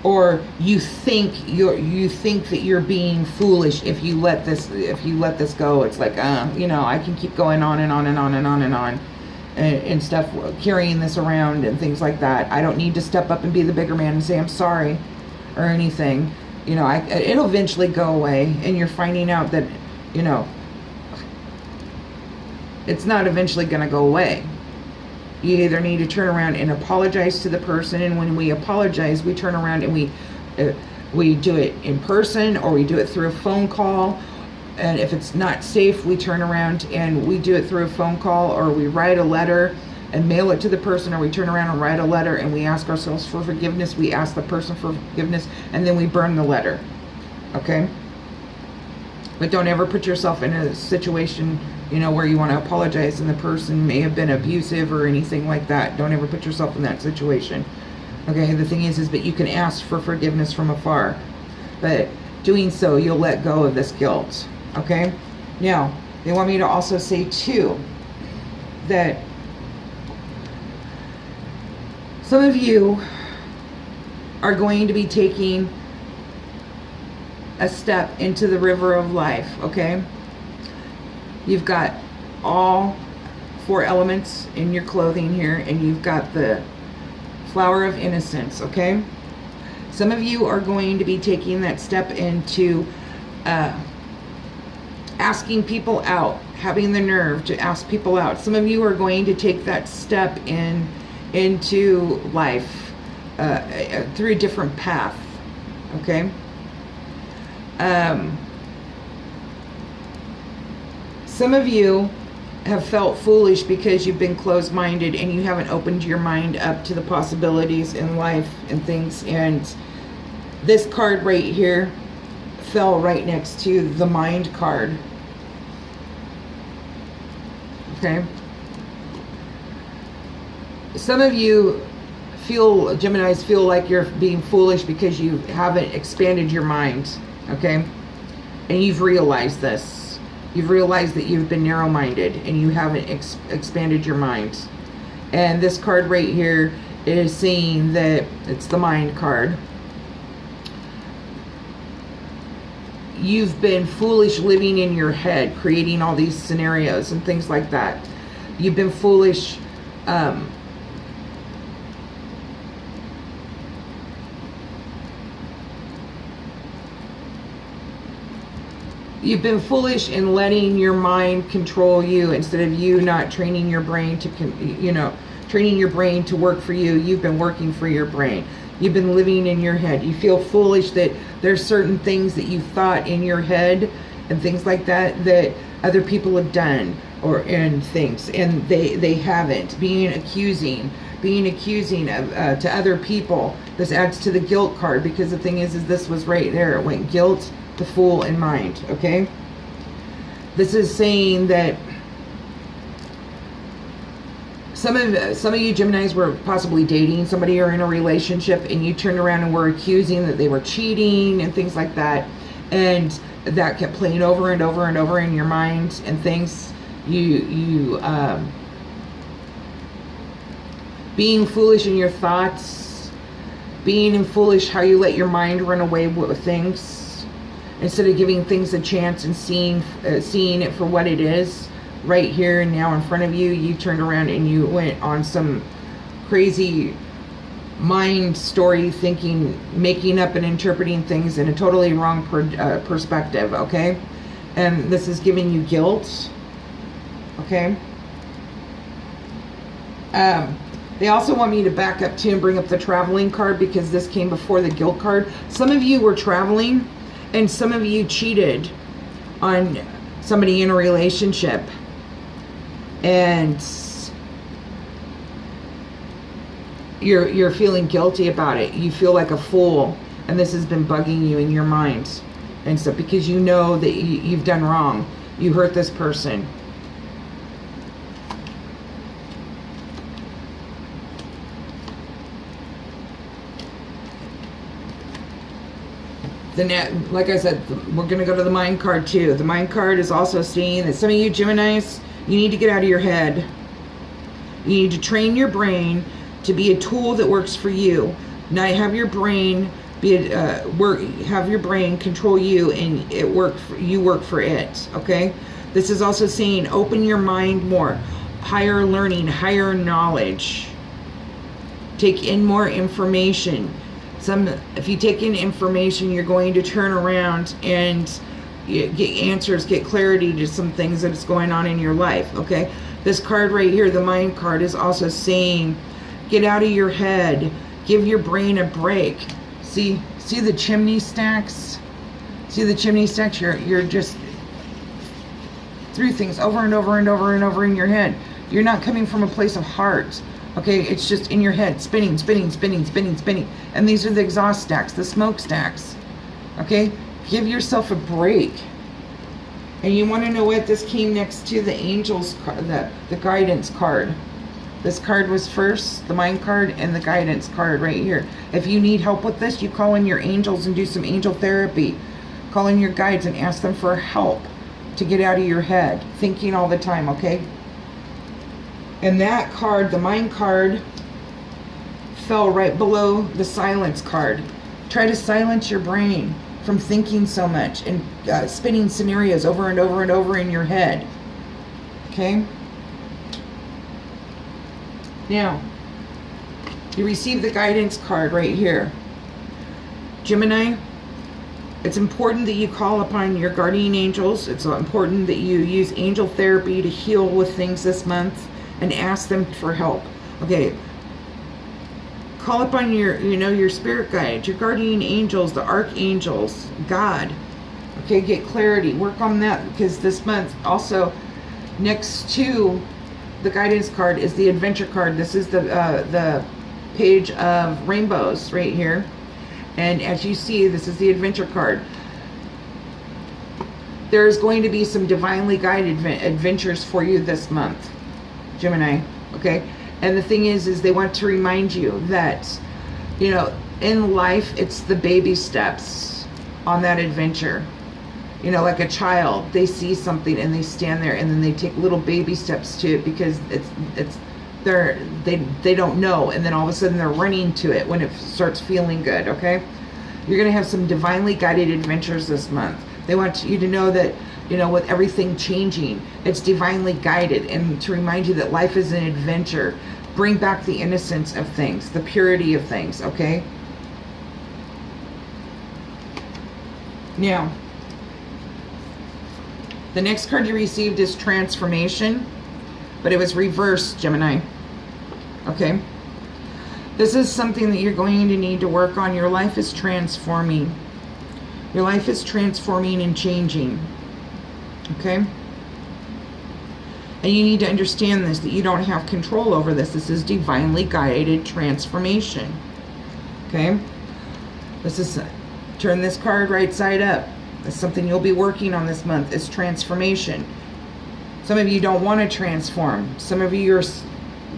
or you think that you're being foolish if you let this go. It's like I can keep going on and on and on and on and on and stuff, carrying this around and things like that. I don't need to step up and be the bigger man and say I'm sorry or anything. It'll eventually go away, and you're finding out that it's not eventually going to go away. You either need to turn around and apologize to the person, and when we apologize, we turn around and we do it in person, or we do it through a phone call. And if it's not safe, we turn around and we do it through a phone call, or we write a letter and mail it to the person, or we turn around and write a letter and we ask ourselves for forgiveness. We ask the person for forgiveness, and then we burn the letter. Okay? But don't ever put yourself in a situation where you want to apologize and the person may have been abusive or anything like that. Don't ever put yourself in that situation. Okay, the thing is that you can ask for forgiveness from afar, but doing so, you'll let go of this guilt. Okay? Now, they want me to also say too that some of you are going to be taking a step into the river of life. Okay? You've got all 4 elements in your clothing here, and you've got the flower of innocence, okay? Some of you are going to be taking that step into asking people out, having the nerve to ask people out. Some of you are going to take that step into life through a different path. Okay. Some of you have felt foolish because you've been closed-minded and you haven't opened your mind up to the possibilities in life and things. And this card right here fell right next to the mind card. Okay. Some of you feel, Geminis feel like you're being foolish because you haven't expanded your mind. Okay. And you've realized this. You've realized that you've been narrow-minded and you haven't expanded your mind. And this card right here is saying that it's the mind card. You've been foolish living in your head, creating all these scenarios and things like that. You've been foolish you've been foolish in letting your mind control you instead of you not training your brain to, training your brain to work for you. You've been working for your brain. You've been living in your head. You feel foolish that there's certain things that you thought in your head and things like that that other people have done and things, and they haven't. Being accusing of, to other people. This adds to the guilt card, because the thing is this was right there. It went guilt, the Fool, and mind. Okay, this is saying that some of you Geminis were possibly dating somebody or in a relationship, and you turned around and were accusing that they were cheating and things like that, and that kept playing over and over and over in your mind and things. You being foolish in your thoughts, being foolish how you let your mind run away with things instead of giving things a chance and seeing it for what it is right here and now in front of you. You turned around and you went on some crazy mind story thinking, making up and interpreting things in a totally wrong perspective. Okay, and this is giving you guilt. Okay. They also want me to back up too and bring up the traveling card, because this came before the guilt card. Some of you were traveling and some of you cheated on somebody in a relationship, and you're feeling guilty about it. You feel like a fool, and this has been bugging you in your mind and stuff, because you know that you've done wrong. You hurt this person. Like I said, we're going to go to the mind card too. The mind card is also saying that some of you Geminis, you need to get out of your head. You need to train your brain to be a tool that works for you. Not have your brain have your brain control you, and you work for it. Okay? This is also saying open your mind more, higher learning, higher knowledge. Take in more information. If you take in information, you're going to turn around and get answers, get clarity to some things that's going on in your life. Okay, this card right here, the mind card, is also saying get out of your head, give your brain a break. See the chimney stacks? See the chimney stacks? You're just through things over and over and over and over in your head. You're not coming from a place of heart. Okay, it's just in your head, spinning, spinning, spinning, spinning, spinning. And these are the exhaust stacks, the smoke stacks. Okay, give yourself a break. And you want to know what? This came next to the angels card, the guidance card. This card was first, the mind card, and the guidance card right here. If you need help with this, you call in your angels and do some angel therapy. Call in your guides and ask them for help to get out of your head, thinking all the time. Okay. And that card, the mind card, fell right below the silence card. Try to silence your brain from thinking so much and spinning scenarios over and over and over in your head. Okay? Now, you receive the guidance card right here. Gemini, it's important that you call upon your guardian angels. It's important that you use angel therapy to heal with things this month and ask them for help. Okay. Call upon your, your spirit guides, your guardian angels, the archangels, God. Okay, get clarity. Work on that, because this month also, next to the guidance card is the adventure card. This is the page of rainbows right here. And as you see, this is the adventure card. There's going to be some divinely guided adventures for you this month, Gemini. Okay? And the thing is they want to remind you that, in life, it's the baby steps on that adventure. Like a child, they see something and they stand there and then they take little baby steps to it, because they don't know, and then all of a sudden they're running to it when it starts feeling good. Okay, you're gonna have some divinely guided adventures this month. They want you to know that, with everything changing, it's divinely guided, and to remind you that life is an adventure. Bring back the innocence of things, the purity of things. Okay, now the next card you received is transformation, but it was reversed, Gemini. Okay? This is something that you're going to need to work on. Your life is transforming. Your life is transforming and changing. Okay? And you need to understand this, that you don't have control over this. This is divinely guided transformation. Okay? This is, turn this card right side up. That's something you'll be working on this month, is transformation. Some of you don't want to transform. Some of you are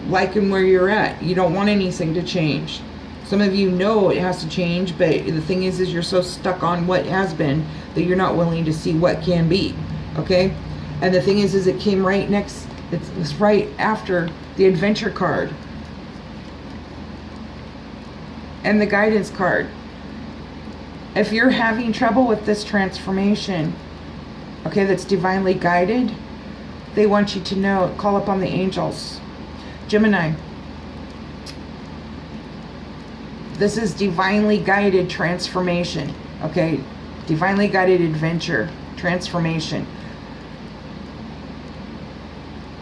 liking where you're at. You don't want anything to change. Some of you know it has to change, but the thing is you're so stuck on what has been that you're not willing to see what can be. Okay? And the thing is it came right next, it's right after the adventure card and the guidance card. If you're having trouble with this transformation, okay, that's divinely guided, they want you to know, call upon the angels. Gemini, this is divinely guided transformation, okay? Divinely guided adventure, transformation.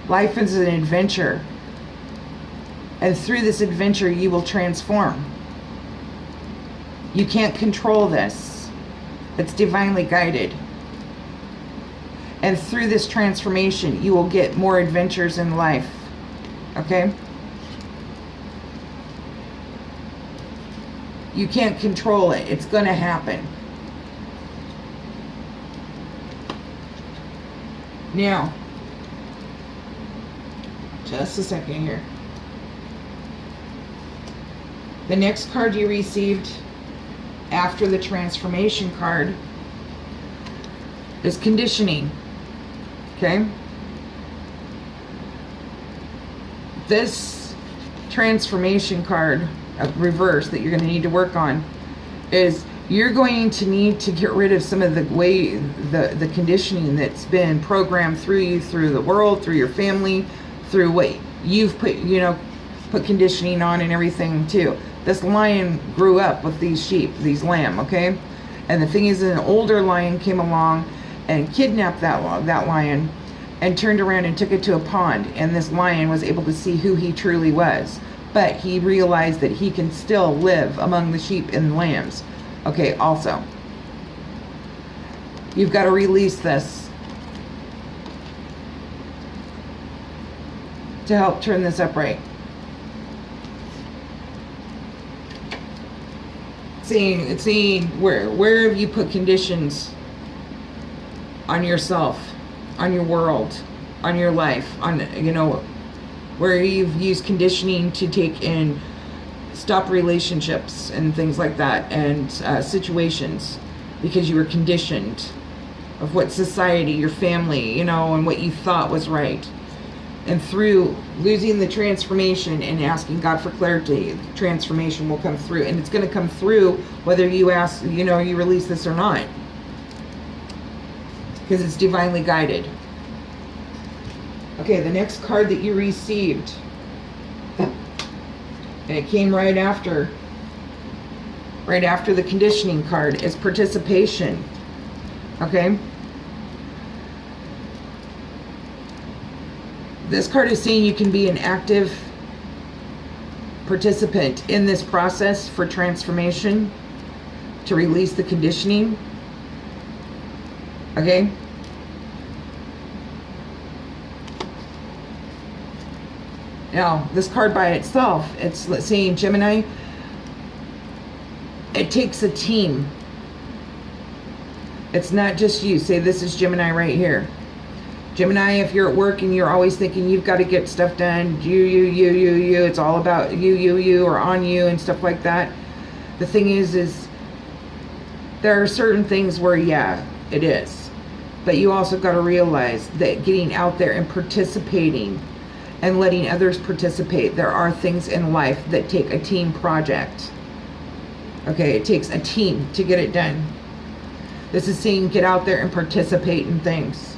Life is an adventure, and through this adventure you will transform. You can't control this. It's divinely guided. And through this transformation, you will get more adventures in life. Okay? You can't control it. It's going to happen. Now, just a second here. The next card you received after the transformation card is conditioning. Okay? This transformation card, reverse, that you're going to need to work on is you're going to need to get rid of some of the conditioning that's been programmed through you, through the world, through your family, through what you've put conditioning on and everything too. This lion grew up with these sheep, these lamb, okay? And the thing is, an older lion came along and kidnapped that lion and turned around and took it to a pond. And this lion was able to see who he truly was. But he realized that he can still live among the sheep and lambs. Okay, also, you've got to release this to help turn this upright. It's saying where have you put conditions on yourself, on your world, on your life, on, where you've used conditioning to take in, stop relationships and things like that, and situations, because you were conditioned of what society, your family, and what you thought was right. And through losing the transformation and asking God for clarity, the transformation will come through. And it's going to come through whether you ask, you release this or not. Because it's divinely guided. Okay, the next card that you received, and it came right after right after the conditioning card is participation. Okay? This card is saying you can be an active participant in this process for transformation, to release the conditioning. Okay? Now, this card by itself, it's saying, Gemini, it takes a team. It's not just you. Say, this is Gemini right here. Gemini, if you're at work and you're always thinking you've got to get stuff done, you, it's all about you, or on you and stuff like that. The thing is there are certain things where, yeah, it is. But you also got to realize that getting out there and participating and letting others participate, there are things in life that take a team project. Okay, it takes a team to get it done. This is saying get out there and participate in things.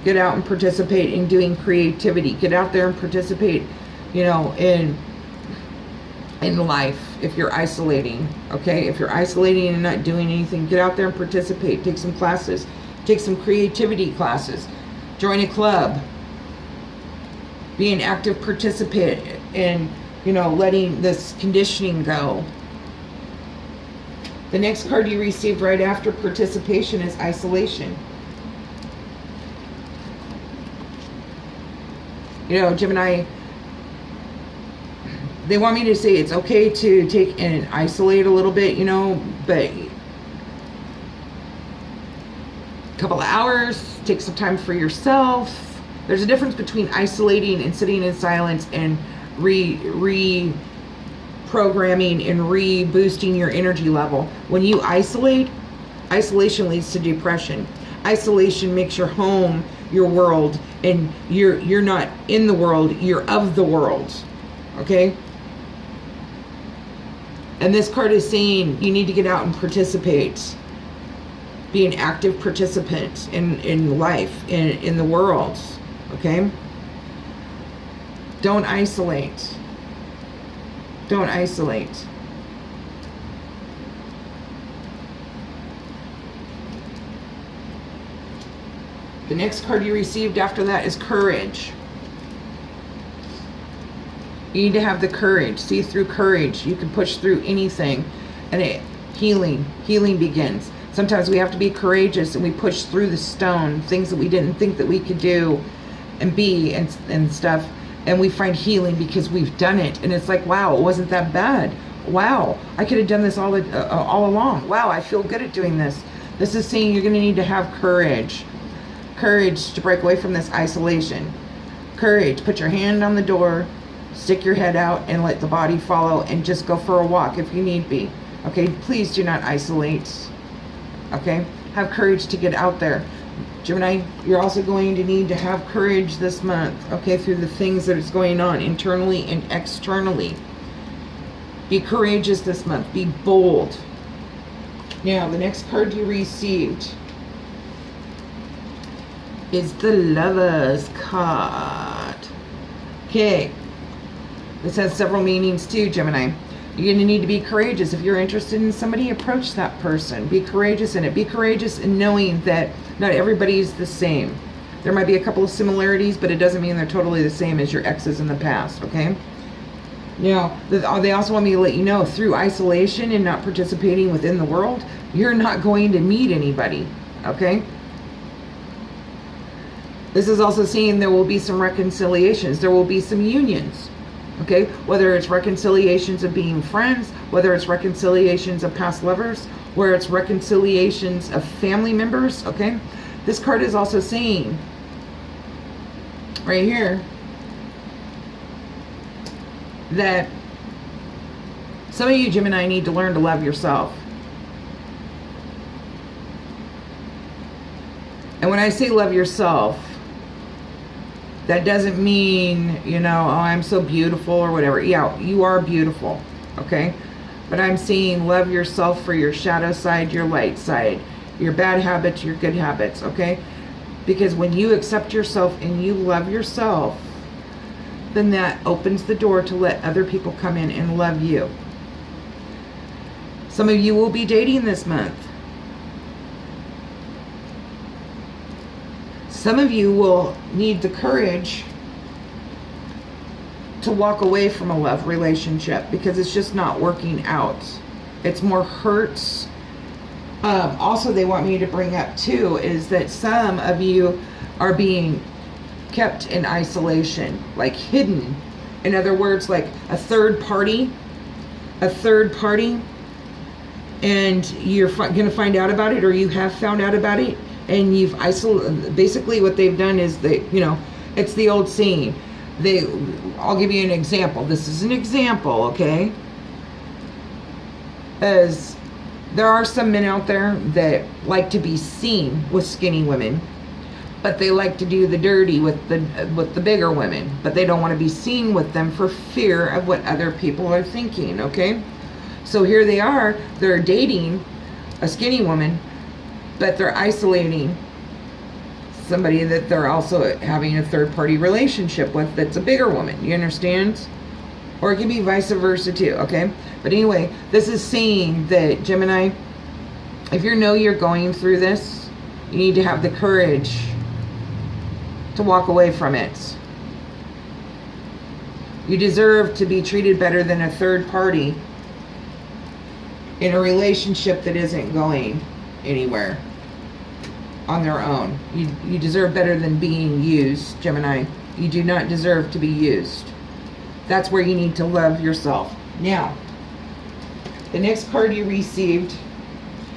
Get out and participate in doing creativity. Get out there and participate, you know, in life. If you're isolating, okay? If you're isolating and not doing anything, get out there and participate. Take some classes. Take some creativity classes. Join a club. Be an active participant in, you know, letting this conditioning go. The next card you received right after participation is isolation. You know, Gemini, they want me to say it's okay to take and isolate a little bit, you know, but a couple of hours, take some time for yourself. There's a difference between isolating and sitting in silence and reprogramming and reboosting your energy level. When you isolate, isolation leads to depression. Isolation makes your home your world, and you're not in the world, you're of the world. Okay? And this card is saying you need to get out and participate. Be an active participant in life, in the world. Okay? Don't isolate. Don't isolate. The next card you received after that is courage. You need to have the courage. See, through courage, you can push through anything. And healing begins. Sometimes we have to be courageous and we push through the stone, things that we didn't think that we could do and be and stuff. And we find healing because we've done it. And it's like, wow, it wasn't that bad. Wow, I could have done this all along. Wow, I feel good at doing this. This is saying you're going to need to have courage. Courage to break away from this isolation. Courage, put your hand on the door, stick your head out and let the body follow, and just go for a walk if you need be. Okay, please do not isolate. Okay, have courage to get out there. Gemini, you're also going to need to have courage this month, okay, through the things that is going on internally and externally. Be courageous this month. Be bold. Now, the next card you received is the Lover's card. Okay. This has several meanings too, Gemini. You're going to need to be courageous. If you're interested in somebody, approach that person. Be courageous in it. Be courageous in knowing that not everybody is the same. There might be a couple of similarities, but it doesn't mean they're totally the same as your exes in the past, okay? Now, they also want me to let you know, through isolation and not participating within the world, you're not going to meet anybody, okay? This is also saying there will be some reconciliations. There will be some unions. Okay, whether it's reconciliations of being friends, whether it's reconciliations of past lovers, where it's reconciliations of family members, okay? This card is also saying, right here, that some of you, Gemini, need to learn to love yourself. And when I say love yourself, that doesn't mean, you know, oh, I'm so beautiful or whatever. Yeah, you are beautiful, okay? But I'm saying love yourself for your shadow side, your light side, your bad habits, your good habits, okay? Because when you accept yourself and you love yourself, then that opens the door to let other people come in and love you. Some of you will be dating this month. Some of you will need the courage to walk away from a love relationship because it's just not working out. It's more hurts. Also, they want me to bring up too is that some of you are being kept in isolation, like hidden. In other words, like a third party, and you're going to find out about it, or you have found out about it, and you've isolated. Basically what they've done is it's the old saying. I'll give you an example. This is an example, okay? As there are some men out there that like to be seen with skinny women, but they like to do the dirty with the bigger women, but they don't want to be seen with them for fear of what other people are thinking, okay? So here they are, they're dating a skinny woman, but they're isolating somebody that they're also having a third-party relationship with that's a bigger woman. You understand? Or it can be vice versa too, okay? But anyway, this is saying that, Gemini, if you know you're going through this, you need to have the courage to walk away from it. You deserve to be treated better than a third party in a relationship that isn't going anywhere on their own. You deserve better than being used, Gemini. You do not deserve to be used. That's where you need to love yourself. Now, the next card you received,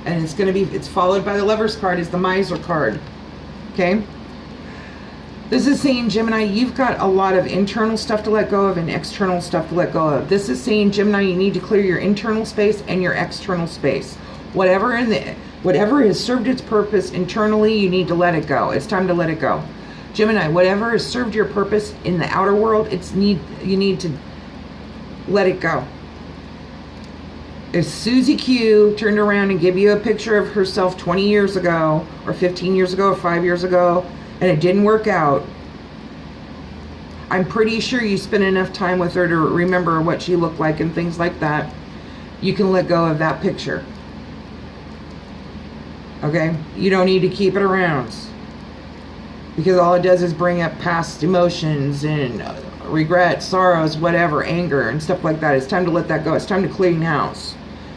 and it's followed by the Lover's card, is the Miser card. Okay? This is saying, Gemini, you've got a lot of internal stuff to let go of and external stuff to let go of. This is saying, Gemini, you need to clear your internal space and your external space. Whatever has served its purpose internally, you need to let it go. It's time to let it go. Gemini, whatever has served your purpose in the outer world, you need to let it go. If Susie Q turned around and gave you a picture of herself 20 years ago, or 15 years ago, or 5 years ago, and it didn't work out, I'm pretty sure you spent enough time with her to remember what she looked like and things like that. You can let go of that picture. Okay? You don't need to keep it around, because all it does is bring up past emotions and regret, sorrows, whatever, anger and stuff like that. It's time to let that go. It's time to clean house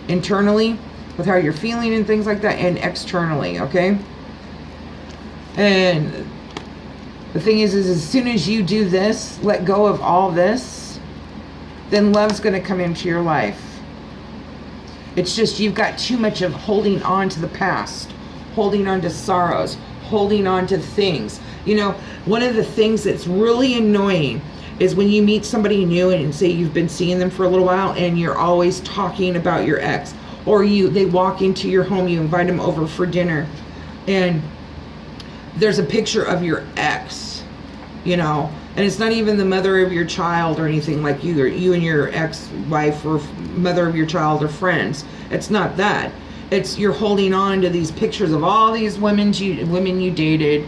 internally with how you're feeling and things like that, and externally, okay? And the thing is as soon as you do this, let go of all this, then love's going to come into your life. It's just you've got too much of holding on to the past, holding on to sorrows, holding on to things. You know, one of the things that's really annoying is when you meet somebody new and say you've been seeing them for a little while and you're always talking about your ex, or they walk into your home, you invite them over for dinner, and there's a picture of your ex, you know, and it's not even the mother of your child or anything like you and your ex-wife or mother of your child or friends. It's not that. It's you're holding on to these pictures of all these women you dated,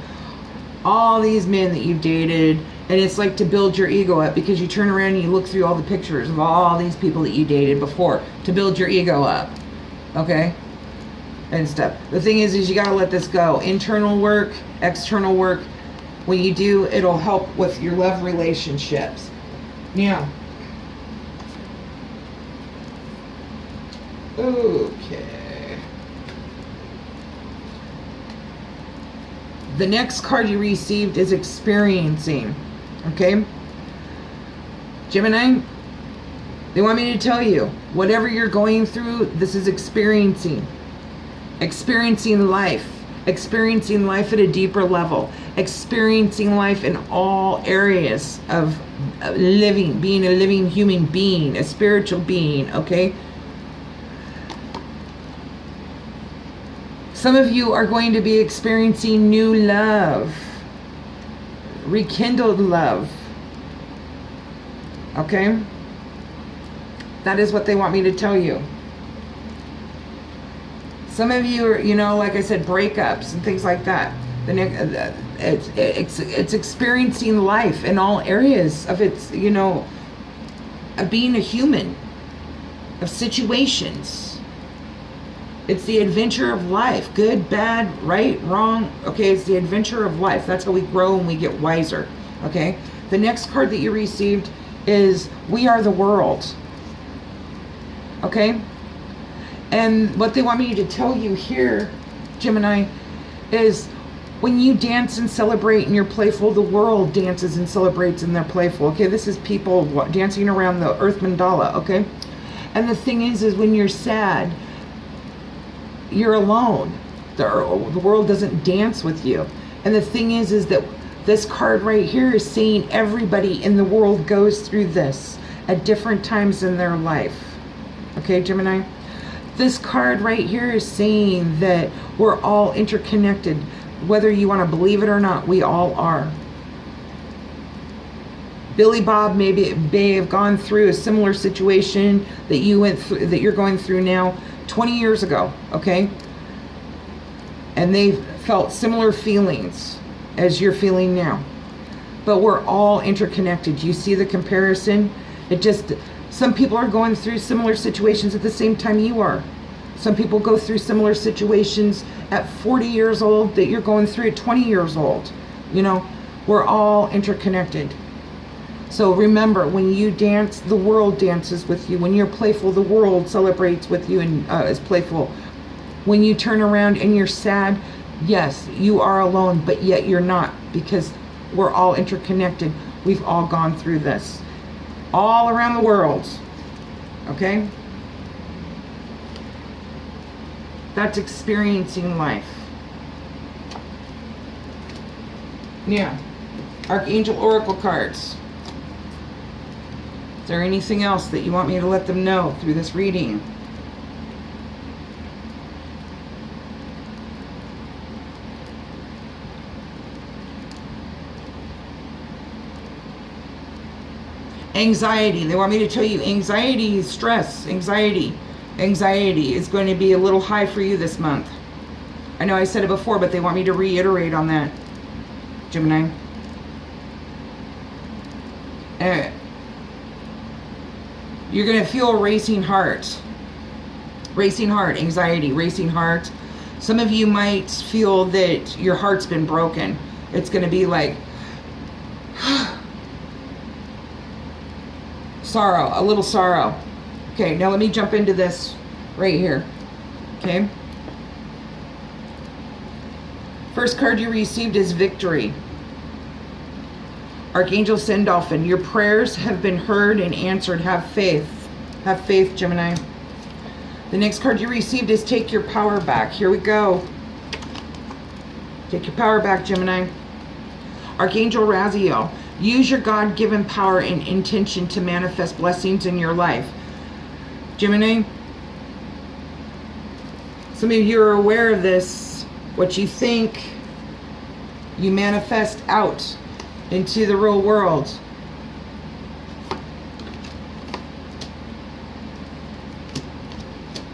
all these men that you've dated, and it's like to build your ego up, because you turn around and you look through all the pictures of all these people that you dated before to build your ego up, okay, and stuff. The thing is you got to let this go. Internal work, external work. When you do, it'll help with your love relationships. Now, okay. The next card you received is experiencing. Okay? Gemini, they want me to tell you, whatever you're going through, this is experiencing. Experiencing life. Experiencing life at a deeper level. Experiencing life in all areas of living, being a living human being, a spiritual being, okay? Some of you are going to be experiencing new love, rekindled love, okay? That is what they want me to tell you. Some of you are, you know, like I said, breakups and things like that. It's experiencing life in all areas of its, you know, of being a human, of situations. It's the adventure of life. Good, bad, right, wrong. Okay, it's the adventure of life. That's how we grow and we get wiser. Okay? The next card that you received is We Are the World. Okay? And what they want me to tell you here, Gemini, is when you dance and celebrate and you're playful, the world dances and celebrates and they're playful. Okay? This is people dancing around the earth mandala. Okay? And the thing is when you're sad, you're alone. The world doesn't dance with you. And the thing is that this card right here is saying everybody in the world goes through this at different times in their life. Okay, Gemini? This card right here is saying that we're all interconnected. Whether you want to believe it or not, we all are. Billy Bob may have gone through a similar situation that you went through, that you're going through now, 20 years ago, okay? And they felt similar feelings as you're feeling now. But we're all interconnected. You see the comparison? Some people are going through similar situations at the same time you are. Some people go through similar situations at 40 years old that you're going through at 20 years old. You know, we're all interconnected. So remember, when you dance, the world dances with you. When you're playful, the world celebrates with you and is playful. When you turn around and you're sad, yes, you are alone, but yet you're not, because we're all interconnected. We've all gone through this. All around the world. Okay? That's experiencing life. Yeah. Archangel Oracle cards. Is there anything else that you want me to let them know through this reading? Anxiety. They want me to tell you anxiety, stress, anxiety is going to be a little high for you this month. I know I said it before, but they want me to reiterate on that, Gemini. You're going to feel a racing heart. Racing heart, anxiety, racing heart. Some of you might feel that your heart's been broken. It's going to be like sorrow, a little sorrow. Okay, now let me jump into this right here. Okay. First card you received is Victory. Archangel Sandalphon, your prayers have been heard and answered. Have faith. Have faith, Gemini. The next card you received is Take Your Power Back. Here we go. Take your power back, Gemini. Archangel Raziel, use your God-given power and intention to manifest blessings in your life. Gemini, some of you are aware of this. What you think, you manifest out into the real world.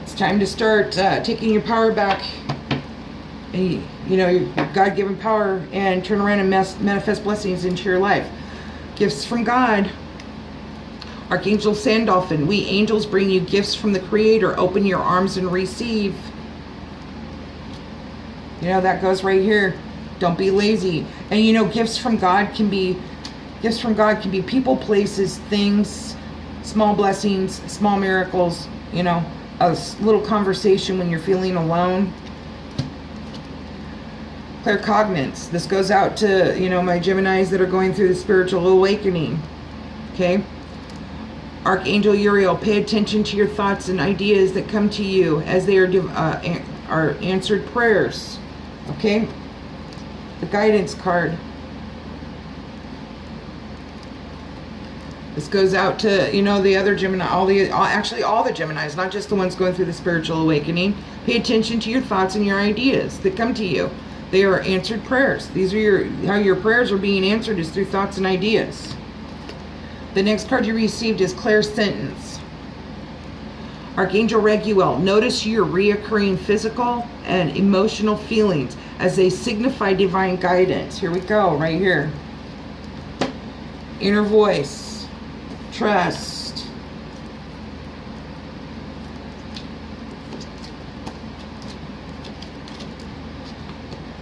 It's time to start taking your power back, and your God-given power, and turn around and manifest blessings into your life. Gifts from God. Archangel Sandalphon, we angels bring you gifts from the Creator. Open your arms and receive. That goes right here. Don't be lazy. And gifts from God can be people, places, things, small blessings, small miracles, a little conversation when you're feeling alone. Claircognizance. This goes out to, my Geminis that are going through the spiritual awakening. Okay? Archangel Uriel, pay attention to your thoughts and ideas that come to you as they are answered prayers. Okay? The guidance card. This goes out to, the other Gemini, all the Geminis, not just the ones going through the spiritual awakening. Pay attention to your thoughts and your ideas that come to you. They are answered prayers. These are how your prayers are being answered, is through thoughts and ideas. The next card you received is Clairsentence. Archangel Reguel, notice your reoccurring physical and emotional feelings as they signify divine guidance. Here we go, right here. Inner voice. Trust.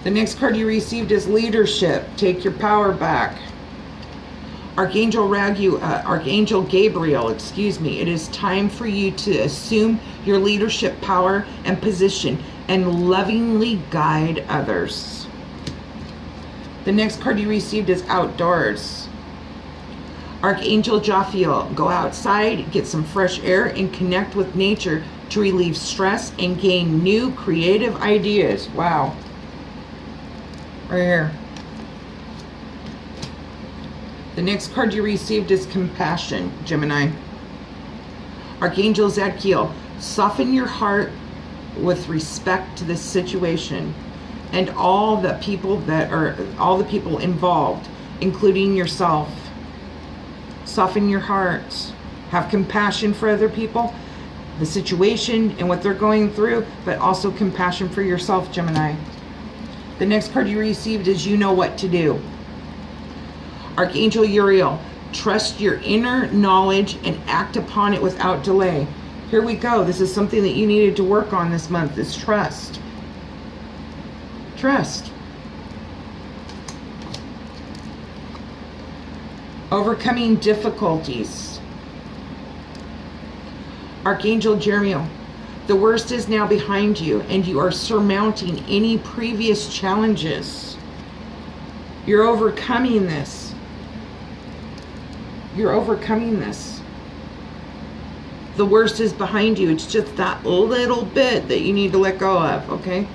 The next card you received is leadership. Take your power back. Archangel Gabriel, it is time for you to assume your leadership power and position and lovingly guide others. The next card you received is outdoors. Archangel Jophiel, go outside, get some fresh air, and connect with nature to relieve stress and gain new creative ideas. Wow. Right here. The next card you received is compassion, Gemini. Archangel Zadkiel, soften your heart with respect to this situation and all the people involved, including yourself. Soften your heart. Have compassion for other people, the situation and what they're going through, but also compassion for yourself, Gemini. The next card you received is you know what to do. Archangel Uriel, trust your inner knowledge and act upon it without delay. Here we go. This is something that you needed to work on this month, is trust. Trust. Overcoming difficulties. Archangel Jeremiel, the worst is now behind you and you are surmounting any previous challenges. You're overcoming this. You're overcoming this. The worst is behind you. It's just that little bit that you need to let go of, okay?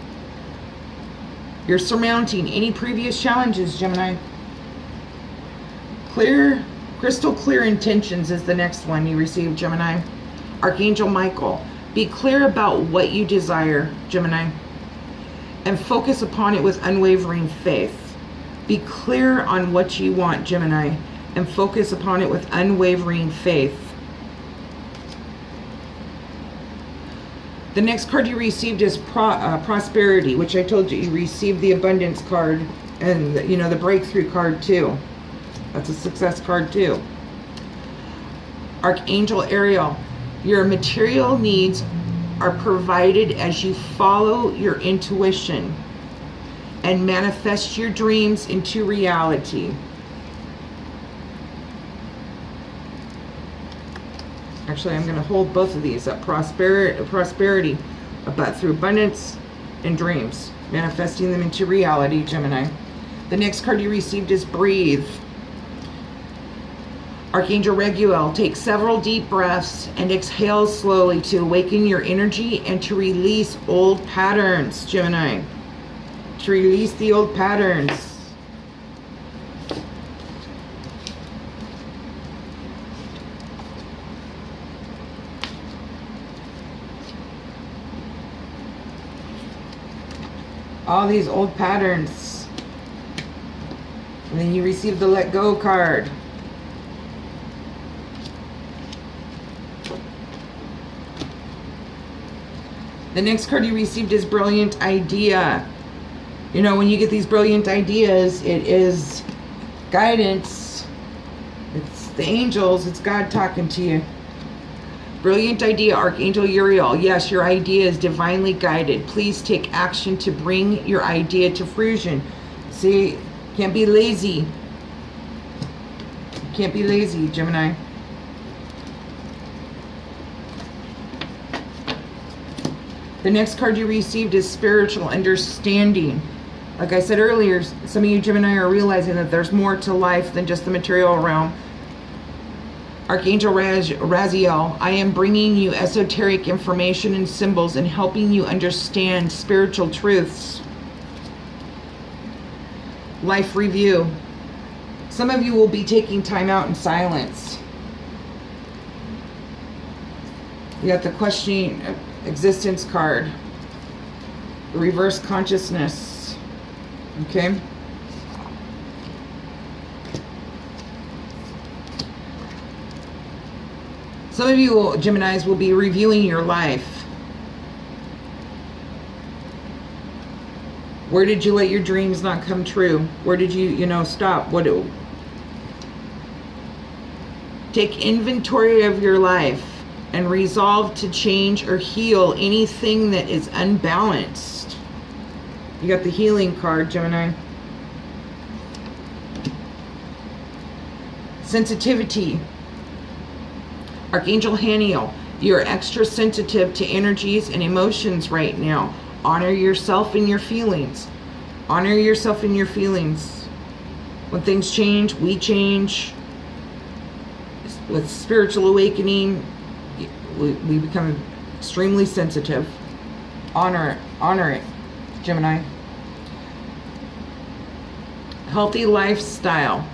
You're surmounting any previous challenges, Gemini. Crystal clear intentions is the next one you receive, Gemini. Archangel Michael, be clear about what you desire, Gemini, and focus upon it with unwavering faith. Be clear on what you want, Gemini, and focus upon it with unwavering faith. The next card you received is prosperity, which I told you received the abundance card and the breakthrough card too. That's a success card too. Archangel Ariel, your material needs are provided as you follow your intuition and manifest your dreams into reality. Actually, I'm going to hold both of these up. Prosperity, but through abundance and dreams, manifesting them into reality, Gemini. The next card you received is breathe. Archangel Reguel, take several deep breaths and exhale slowly to awaken your energy and to release old patterns, Gemini. To release the old patterns. All these old patterns. And then you receive the let go card. The next card you received is brilliant idea. When you get these brilliant ideas, it is guidance. It's the angels. It's God talking to you. Brilliant idea, Archangel Uriel. Yes, your idea is divinely guided. Please take action to bring your idea to fruition. See, can't be lazy. Can't be lazy, Gemini. The next card you received is spiritual understanding. Like I said earlier, some of you Gemini are realizing that there's more to life than just the material realm. Archangel Raziel, I am bringing you esoteric information and symbols and helping you understand spiritual truths. Life review. Some of you will be taking time out in silence. You got the questioning existence card. The reverse consciousness. Okay. Some of you Geminis will be reviewing your life. Where did you let your dreams not come true? Where did you, stop? Take inventory of your life and resolve to change or heal anything that is unbalanced. You got the healing card, Gemini. Sensitivity. Archangel Haniel, you're extra sensitive to energies and emotions right now. Honor yourself and your feelings. Honor yourself and your feelings. When things change, we change. With spiritual awakening, we become extremely sensitive. Honor it, Gemini. Healthy lifestyle.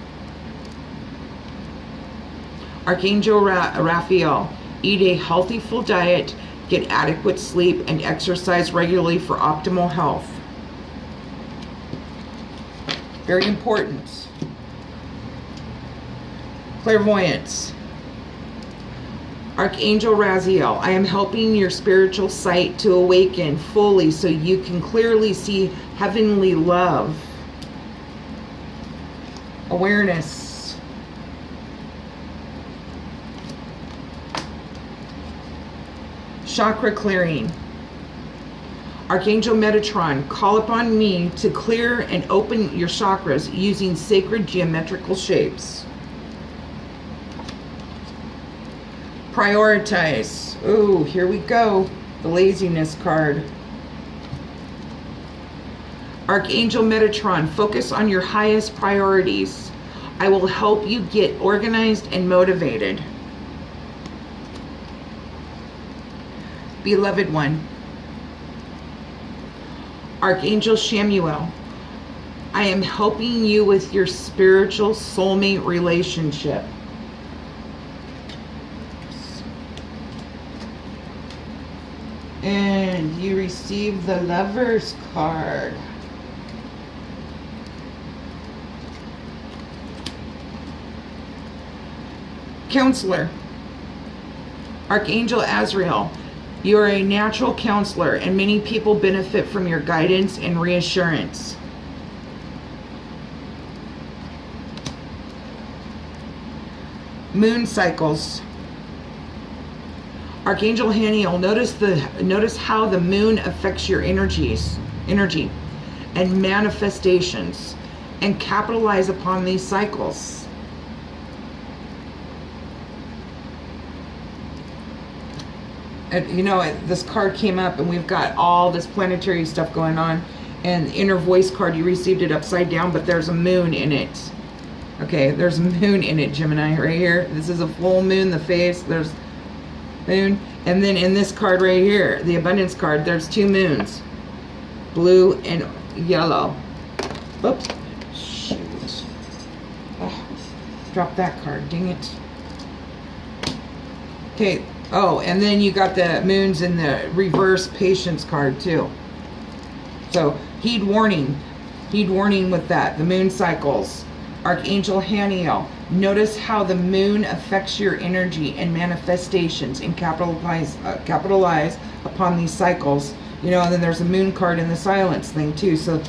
Archangel Raphael, eat a healthy full diet, get adequate sleep, and exercise regularly for optimal health. Very important. Clairvoyance. Archangel Raziel, I am helping your spiritual sight to awaken fully so you can clearly see heavenly love. Awareness. Chakra clearing. Archangel Metatron, call upon me to clear and open your chakras using sacred geometrical shapes. Prioritize. Ooh, here we go. The laziness card. Archangel Metatron, focus on your highest priorities. I will help you get organized and motivated. Beloved one. Archangel Shamuel, I am helping you with your spiritual soulmate relationship. And you receive the Lover's card. Counselor. Archangel Azrael, you are a natural counselor and many people benefit from your guidance and reassurance. Moon cycles. Archangel Haniel, notice how the moon affects your energy and manifestations, and capitalize upon these cycles. And, you know, this card came up and we've got all this planetary stuff going on, and the inner voice card, you received it upside down, but there's a moon in it. Okay, there's a moon in it, Gemini, right here. This is a full moon, the face, there's moon. And then in this card right here, the abundance card, there's two moons, blue and yellow. Oops, shoot. Oh, drop that card, dang it. Okay. Oh, and then you got the moons in the reverse patience card too. So heed warning with that, the moon cycles. Archangel Haniel, notice how the moon affects your energy and manifestations, and capitalize upon these cycles. You know, and then there's a moon card in the silence thing too. So,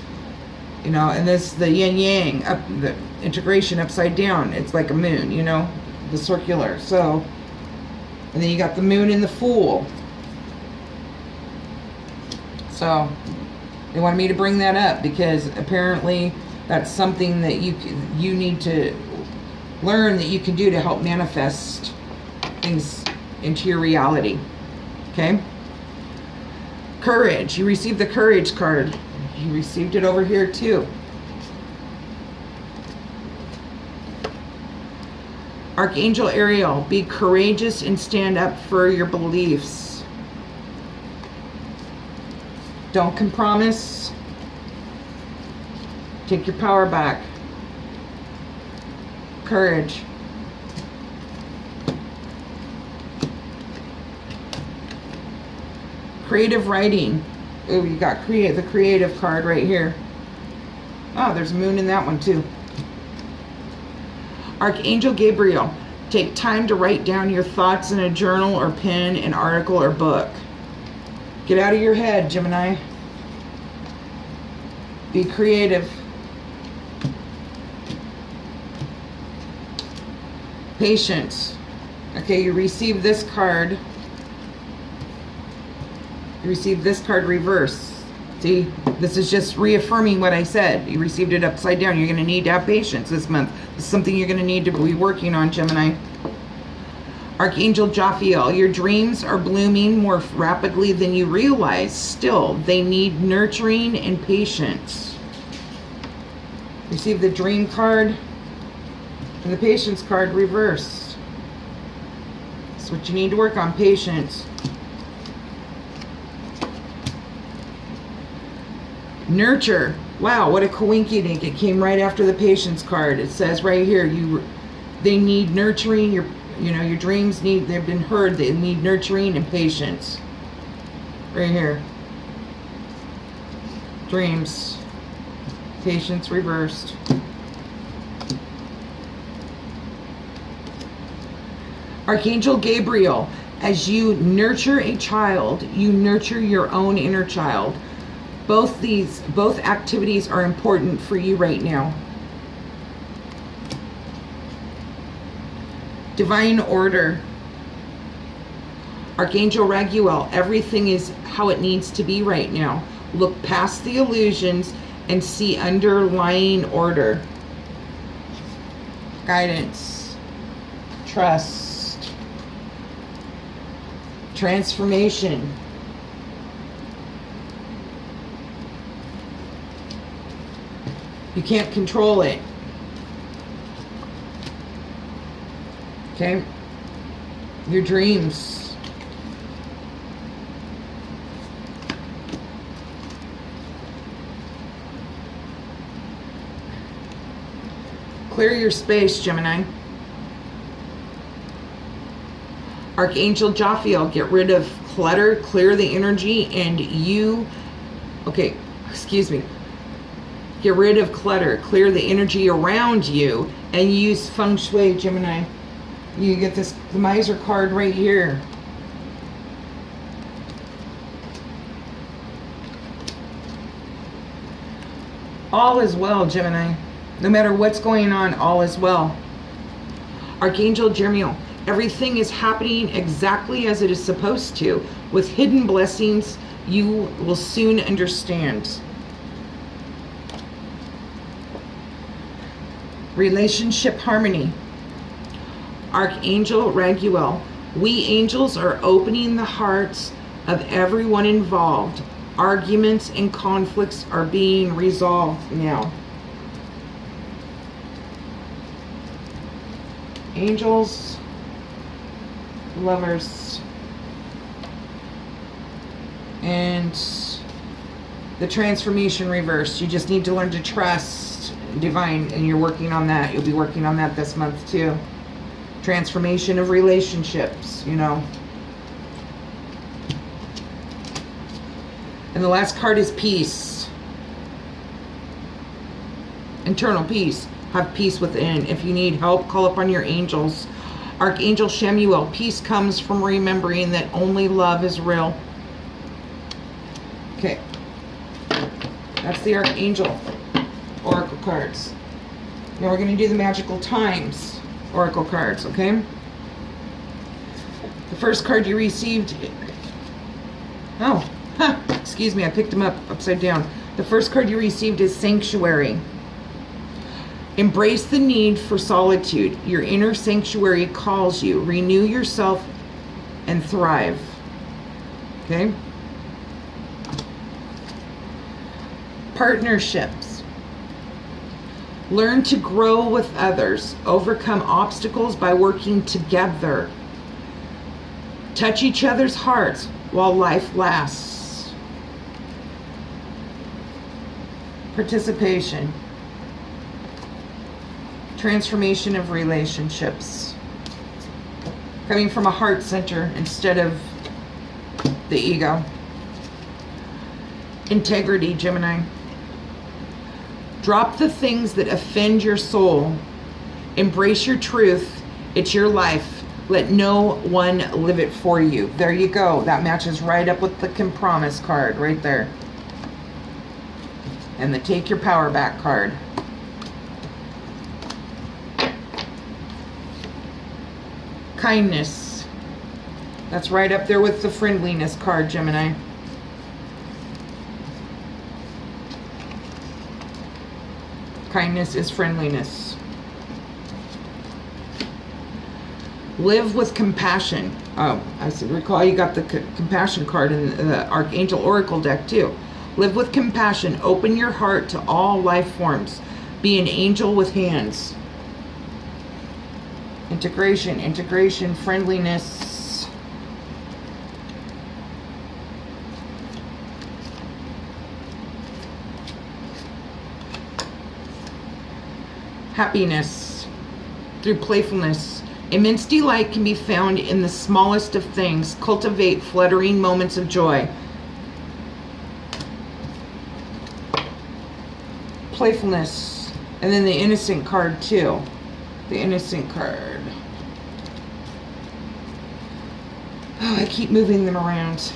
you know, and this, the yin yang, the integration upside down, it's like a moon, you know, the circular. So, and then you got the moon in the Fool. So they wanted me to bring that up because apparently that's something that you need to learn that you can do to help manifest things into your reality. Okay? Courage. You received the Courage card. You received it over here too. Archangel Ariel, be courageous and stand up for your beliefs. Don't compromise. Take your power back. Courage. Creative writing. Oh, you got the creative card right here. Oh, there's a moon in that one too. Archangel Gabriel, take time to write down your thoughts in a journal or pen, an article or book. Get out of your head, Gemini. Be creative. Patience. Okay, you received this card. You received this card reverse. See, this is just reaffirming what I said. You received it upside down. You're going to need to have patience this month. This is something you're going to need to be working on, Gemini. Archangel Jophiel, your dreams are blooming more rapidly than you realize. Still, they need nurturing and patience. Receive the dream card and the patience card reversed. That's what you need to work on, patience. Nurture. Wow, what a coinkydink. It came right after the patience card. It says right here, they need nurturing. Your dreams they've been heard. They need nurturing and patience. Right here. Dreams. Patience reversed. Archangel Gabriel, as you nurture a child, you nurture your own inner child. Both activities are important for you right now. Divine order. Archangel Raguel, everything is how it needs to be right now. Look past the illusions and see underlying order. Guidance. Trust. Transformation. You can't control it. Okay? Your dreams. Clear your space, Gemini. Archangel Jophiel, get rid of clutter, clear the energy, and get rid of clutter, clear the energy around you, and use feng shui, Gemini. You get the miser card right here. All is well, Gemini. No matter what's going on, all is well. Archangel Jeremiel, everything is happening exactly as it is supposed to. With hidden blessings, you will soon understand. Relationship harmony. Archangel Raguel, we angels are opening the hearts of everyone involved. Arguments and conflicts are being resolved now. Angels, lovers, and the transformation reverse. You just need to learn to trust divine, and you're working on that. You'll be working on that this month too. Transformation of relationships, And the last card is peace. Internal peace. Have peace within. If you need help, call upon your angels. Archangel Shemuel, peace comes from remembering that only love is real. Okay. That's the Archangel Oracle cards. Now we're going to do the Magical Times Oracle cards, okay? The first card you received... excuse me, I picked them up upside down. The first card you received is Sanctuary. Embrace the need for solitude. Your inner sanctuary calls you. Renew yourself and thrive. Okay? Partnerships. Learn to grow with others. Overcome obstacles by working together. Touch each other's hearts while life lasts. Participation. Transformation of relationships. Coming from a heart center instead of the ego. Integrity, Gemini. Drop the things that offend your soul. Embrace your truth. It's your life. Let no one live it for you. There you go. That matches right up with the compromise card right there. And the take your power back card. Kindness. That's right up there with the friendliness card, Gemini. Kindness is friendliness. Live with compassion. Oh, I recall you got the compassion card in the Archangel Oracle deck too. Live with compassion. Open your heart to all life forms. Be an angel with hands. Integration, friendliness. Happiness through playfulness. Immense delight can be found in the smallest of things. Cultivate fluttering moments of joy. Playfulness. And then the innocent card too. The innocent card. Oh, I keep moving them around.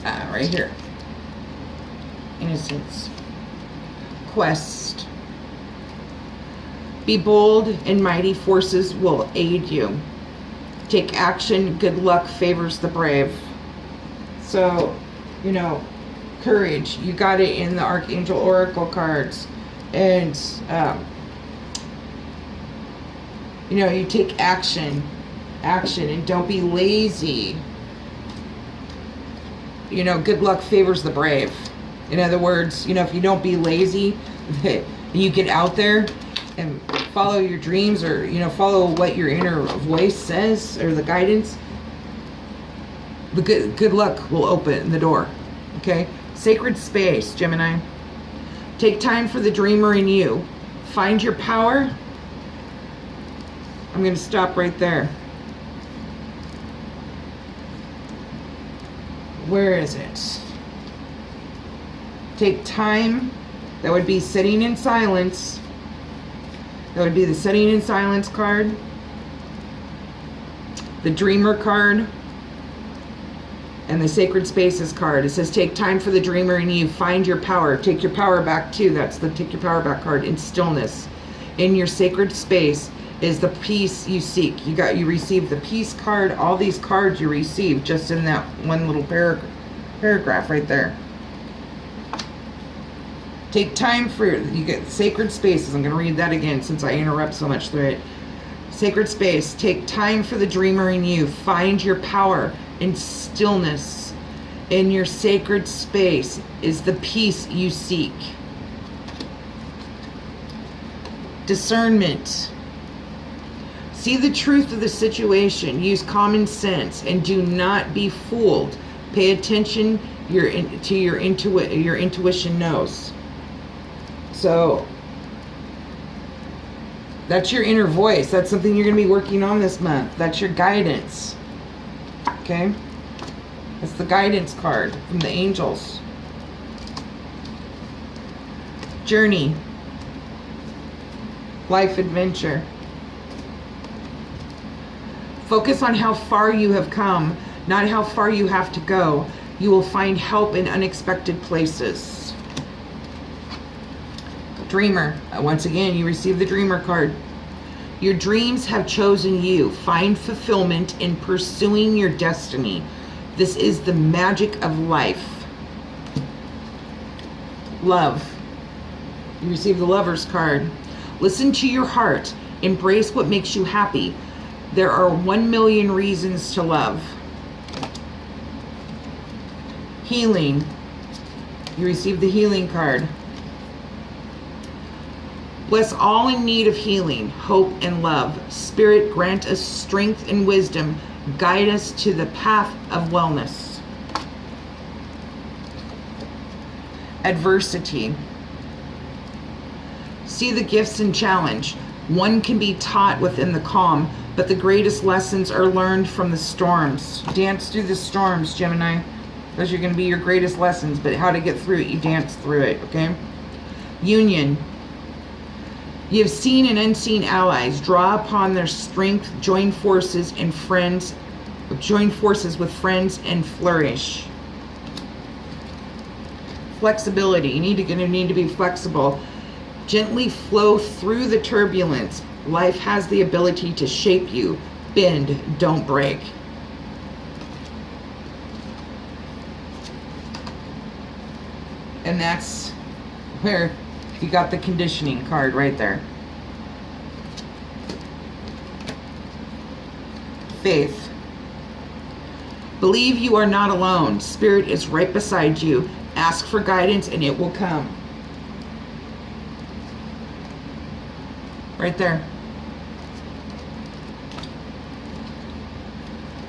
Right here. Innocence. Quest. Be bold and mighty forces will aid you. Take action. Good luck favors the brave. So, you know, courage. You got it in the Archangel Oracle cards. And, you know, you take action, and don't be lazy. You know, good luck favors the brave. In other words, you know, if you don't be lazy, you get out there and follow your dreams, or, you know, follow what your inner voice says, or the guidance, the good luck will open the door. Okay? Sacred space, Gemini. Take time for the dreamer in you. Find your power. I'm going to stop right there. Where is it? Take time. That would be sitting in silence. That would be the sitting in silence card. The dreamer card. And the sacred spaces card. It says take time for the dreamer in you. Find your power. Take your power back too. That's the take your power back card. In stillness. In your sacred space is the peace you seek. You received the peace card. All these cards you received just in that one little paragraph right there. Take time for, you get sacred spaces. I'm going to read that again since I interrupt so much through it. Sacred space. Take time for the dreamer in you. Find your power in stillness. In your sacred space is the peace you seek. Discernment. See the truth of the situation. Use common sense and do not be fooled. Pay attention to your intuition knows. So that's your inner voice. That's something you're going to be working on this month. That's your guidance. Okay? That's the guidance card from the angels. Journey. Life adventure. Focus on how far you have come, not how far you have to go. You will find help in unexpected places. Dreamer. Once again, you receive the dreamer card. Your dreams have chosen you. Find fulfillment in pursuing your destiny. This is the magic of life. Love. You receive the Lover's card. Listen to your heart. Embrace what makes you happy. There are 1,000,000 reasons to love. Healing. You receive the healing card. Bless all in need of healing, hope, and love. Spirit, grant us strength and wisdom. Guide us to the path of wellness. Adversity. See the gifts and challenge. One can be taught within the calm, but the greatest lessons are learned from the storms. Dance through the storms, Gemini. Those are going to be your greatest lessons, but how to get through it, you dance through it, okay? Union. You have seen and unseen allies. Draw upon their strength, join forces with friends and flourish. Flexibility. You need to be flexible. Gently flow through the turbulence. Life has the ability to shape you. Bend, don't break. And that's Here, you got the conditioning card right there. Faith. Believe you are not alone. Spirit is right beside you. Ask for guidance and it will come. Right there.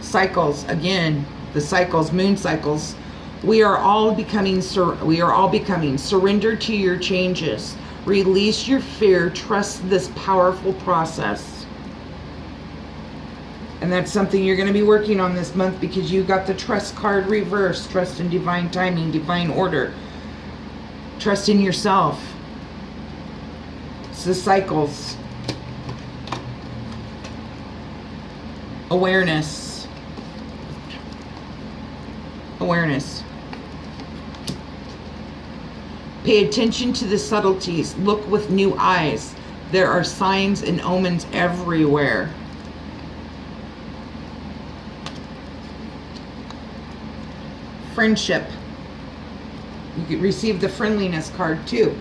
Cycles, again, the cycles, moon cycles. We are all becoming surrender to your changes. Release your fear. Trust this powerful process. And that's something you're going to be working on this month because you got the trust card reversed. Trust in divine timing, divine order. Trust in yourself. It's the cycles. Awareness. Awareness. Pay attention to the subtleties. Look with new eyes. There are signs and omens everywhere. Friendship. You could receive the friendliness card too.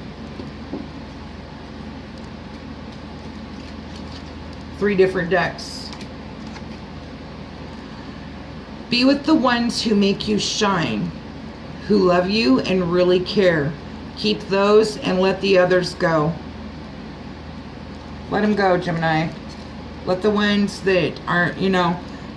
3 different decks. Be with the ones who make you shine, who love you and really care. Keep those and let the others go. Let them go, Gemini. Let the ones that aren't,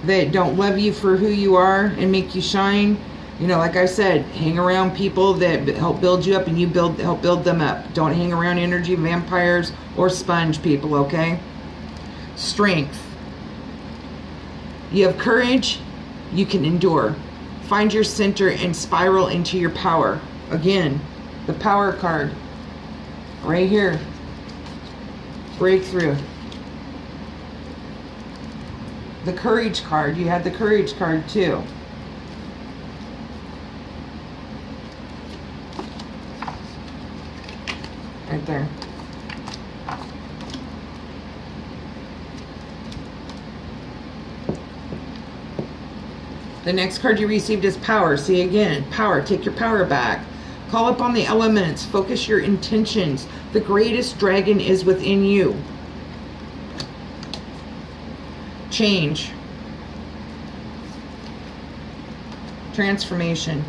that don't love you for who you are and make you shine. Like I said, hang around people that help build you up and you help build them up. Don't hang around energy vampires or sponge people, okay? Strength. You have courage. You can endure. Find your center and spiral into your power. Again, the power card. Right here. Breakthrough. The courage card. You had the courage card too. Right there. The next card you received is power. See again, power. Take your power back. Call upon the elements. Focus your intentions. The greatest dragon is within you. Change. Transformation.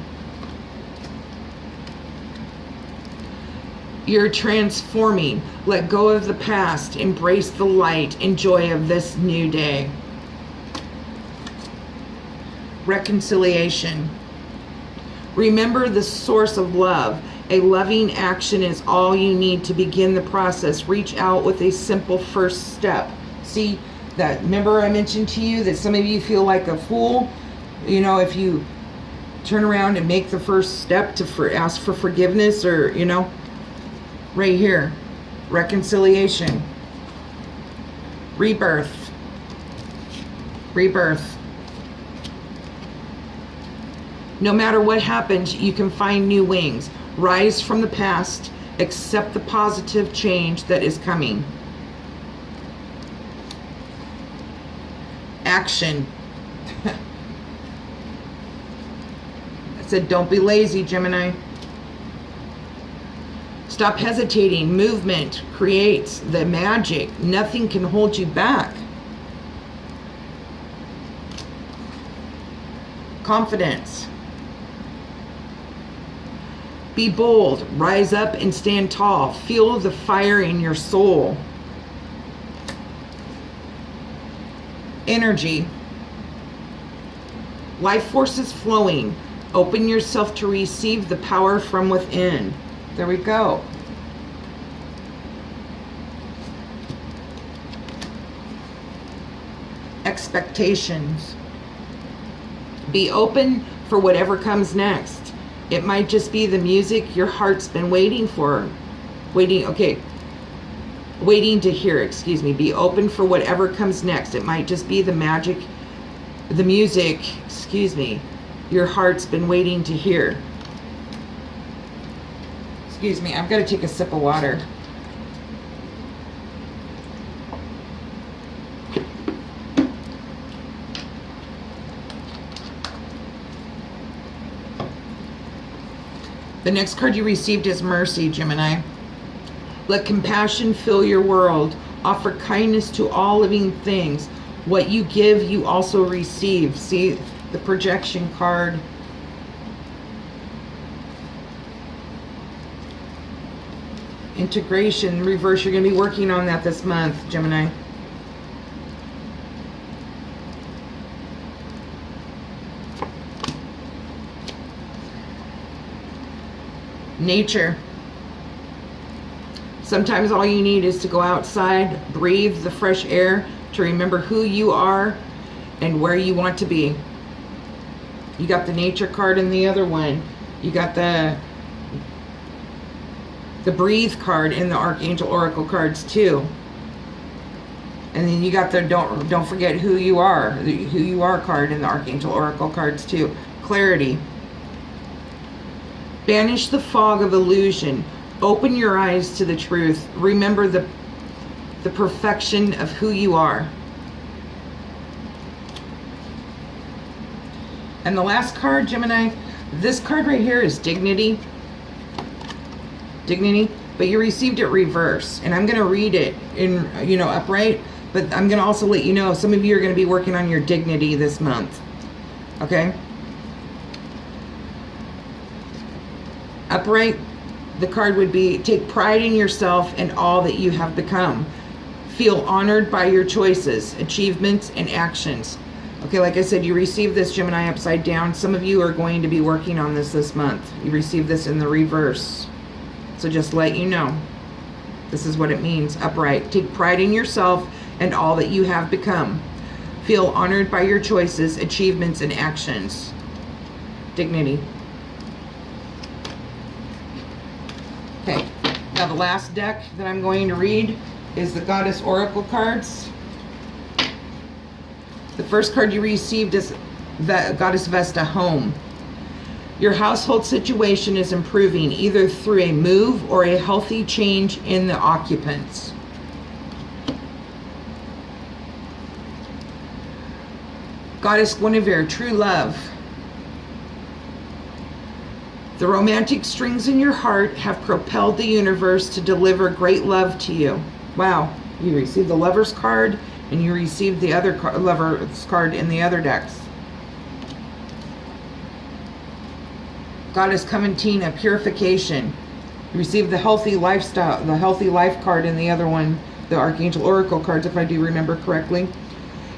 You're transforming. Let go of the past. Embrace the light and joy of this new day. Reconciliation. Remember the source of love. A loving action is all you need to begin the process. Reach out with a simple first step. See that? Remember I mentioned to you that some of you feel like a fool. If you turn around and make the first step to ask for forgiveness or, right here. Reconciliation. Rebirth. Rebirth. No matter what happens, you can find new wings. Rise from the past. Accept the positive change that is coming. Action. I said, don't be lazy, Gemini. Stop hesitating. Movement creates the magic. Nothing can hold you back. Confidence. Be bold. Rise up and stand tall. Feel the fire in your soul. Energy. Life force is flowing. Open yourself to receive the power from within. There we go. Expectations. Be open for whatever comes next. It might just be the music your heart's been waiting for. Waiting to hear, excuse me. Be open for whatever comes next. It might just be the music, excuse me, your heart's been waiting to hear. Excuse me, I've got to take a sip of water. The next card you received is Mercy, Gemini. Let compassion fill your world. Offer kindness to all living things. What you give, you also receive. See the projection card. Integration, reverse. You're going to be working on that this month, Gemini. Nature. Sometimes all you need is to go outside, breathe the fresh air, to remember who you are and where you want to be. You got the nature card in the other one. You got the breathe card in the Archangel Oracle cards too. And then you got the don't forget who you are, the who you are card in the Archangel Oracle cards too. Clarity. Banish the fog of illusion. Open your eyes to the truth. Remember the perfection of who you are. And the last card, Gemini, this card right here is dignity. Dignity, but you received it reverse. And I'm going to read it in, upright, but I'm going to also let you know some of you are going to be working on your dignity this month. Okay? Upright, the card would be, take pride in yourself and all that you have become. Feel honored by your choices, achievements, and actions. Okay, like I said, you received this, Gemini, upside down. Some of you are going to be working on this month. You received this in the reverse. So just let you know. This is what it means, upright. Take pride in yourself and all that you have become. Feel honored by your choices, achievements, and actions. Dignity. Okay, now the last deck that I'm going to read is the Goddess Oracle cards. The first card you received is the Goddess Vesta, Home. Your household situation is improving either through a move or a healthy change in the occupants. Goddess Guinevere, True Love. The romantic strings in your heart have propelled the universe to deliver great love to you. Wow, you received the Lover's card and you received the other Lover's card in the other decks. Goddess Coventina, Purification. You received the Healthy Lifestyle, the Healthy Life card in the other one, the Archangel Oracle cards, if I do remember correctly.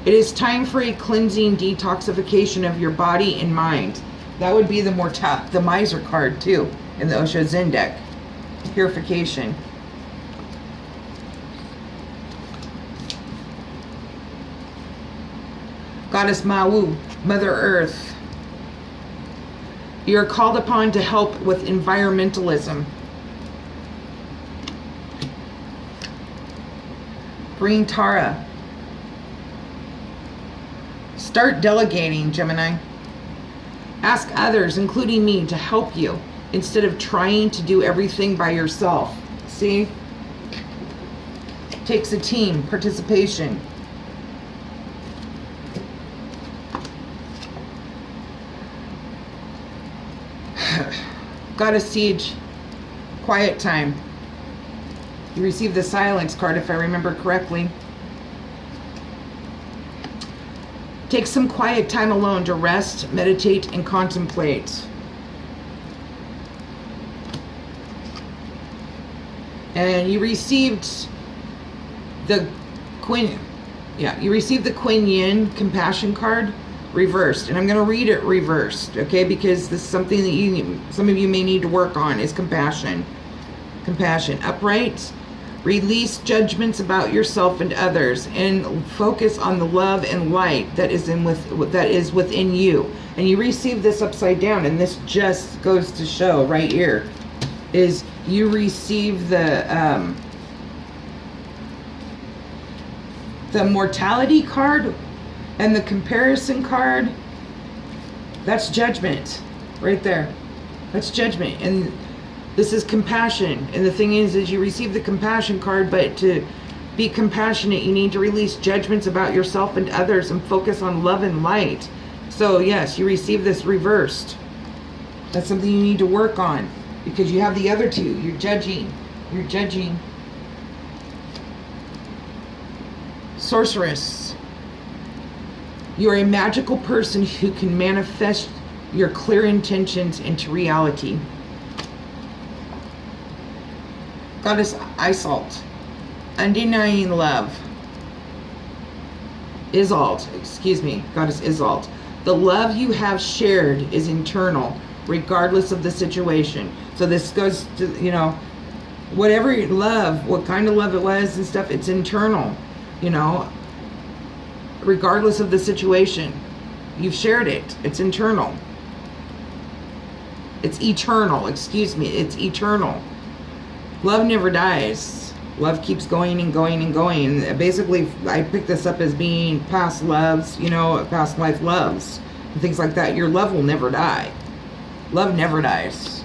It is time for a cleansing detoxification of your body and mind. That would be the Miser card too in the Osho Zen deck. Purification. Goddess Mawu, Mother Earth. You are called upon to help with environmentalism. Green Tara. Start delegating, Gemini. Ask others, including me, to help you instead of trying to do everything by yourself. See? Takes a team, participation. Goddess Siege, Quiet Time. You received the Silence card, if I remember correctly. Take some quiet time alone to rest, meditate, and contemplate. And you received the Queen Yin Compassion card reversed. And I'm going to read it reversed, okay? Because this is something that some of you may need to work on, is compassion. Compassion. Upright. Release judgments about yourself and others, and focus on the love and light that is within you. And you receive this upside down, and this just goes to show right here is you receive the mortality card and the comparison card. That's judgment right there. That's judgment. And this is compassion. And the thing is you receive the compassion card, but to be compassionate, you need to release judgments about yourself and others and focus on love and light. So yes, you receive this reversed. That's something you need to work on, because you have the other two. You're judging. You're judging. Sorceress. You're a magical person who can manifest your clear intentions into reality. Goddess Isolt. Undenying love. Isolt, excuse me, Goddess Isolt. The love you have shared is internal, regardless of the situation. So this goes to, you know, whatever you love, what kind of love it was and stuff, it's internal, you know, regardless of the situation. You've shared it. It's internal. It's eternal, excuse me, it's eternal. Love never dies. Love keeps going and going and going. Basically, I picked this up as being past loves, you know, past life loves, and things like that. Your love will never die. Love never dies.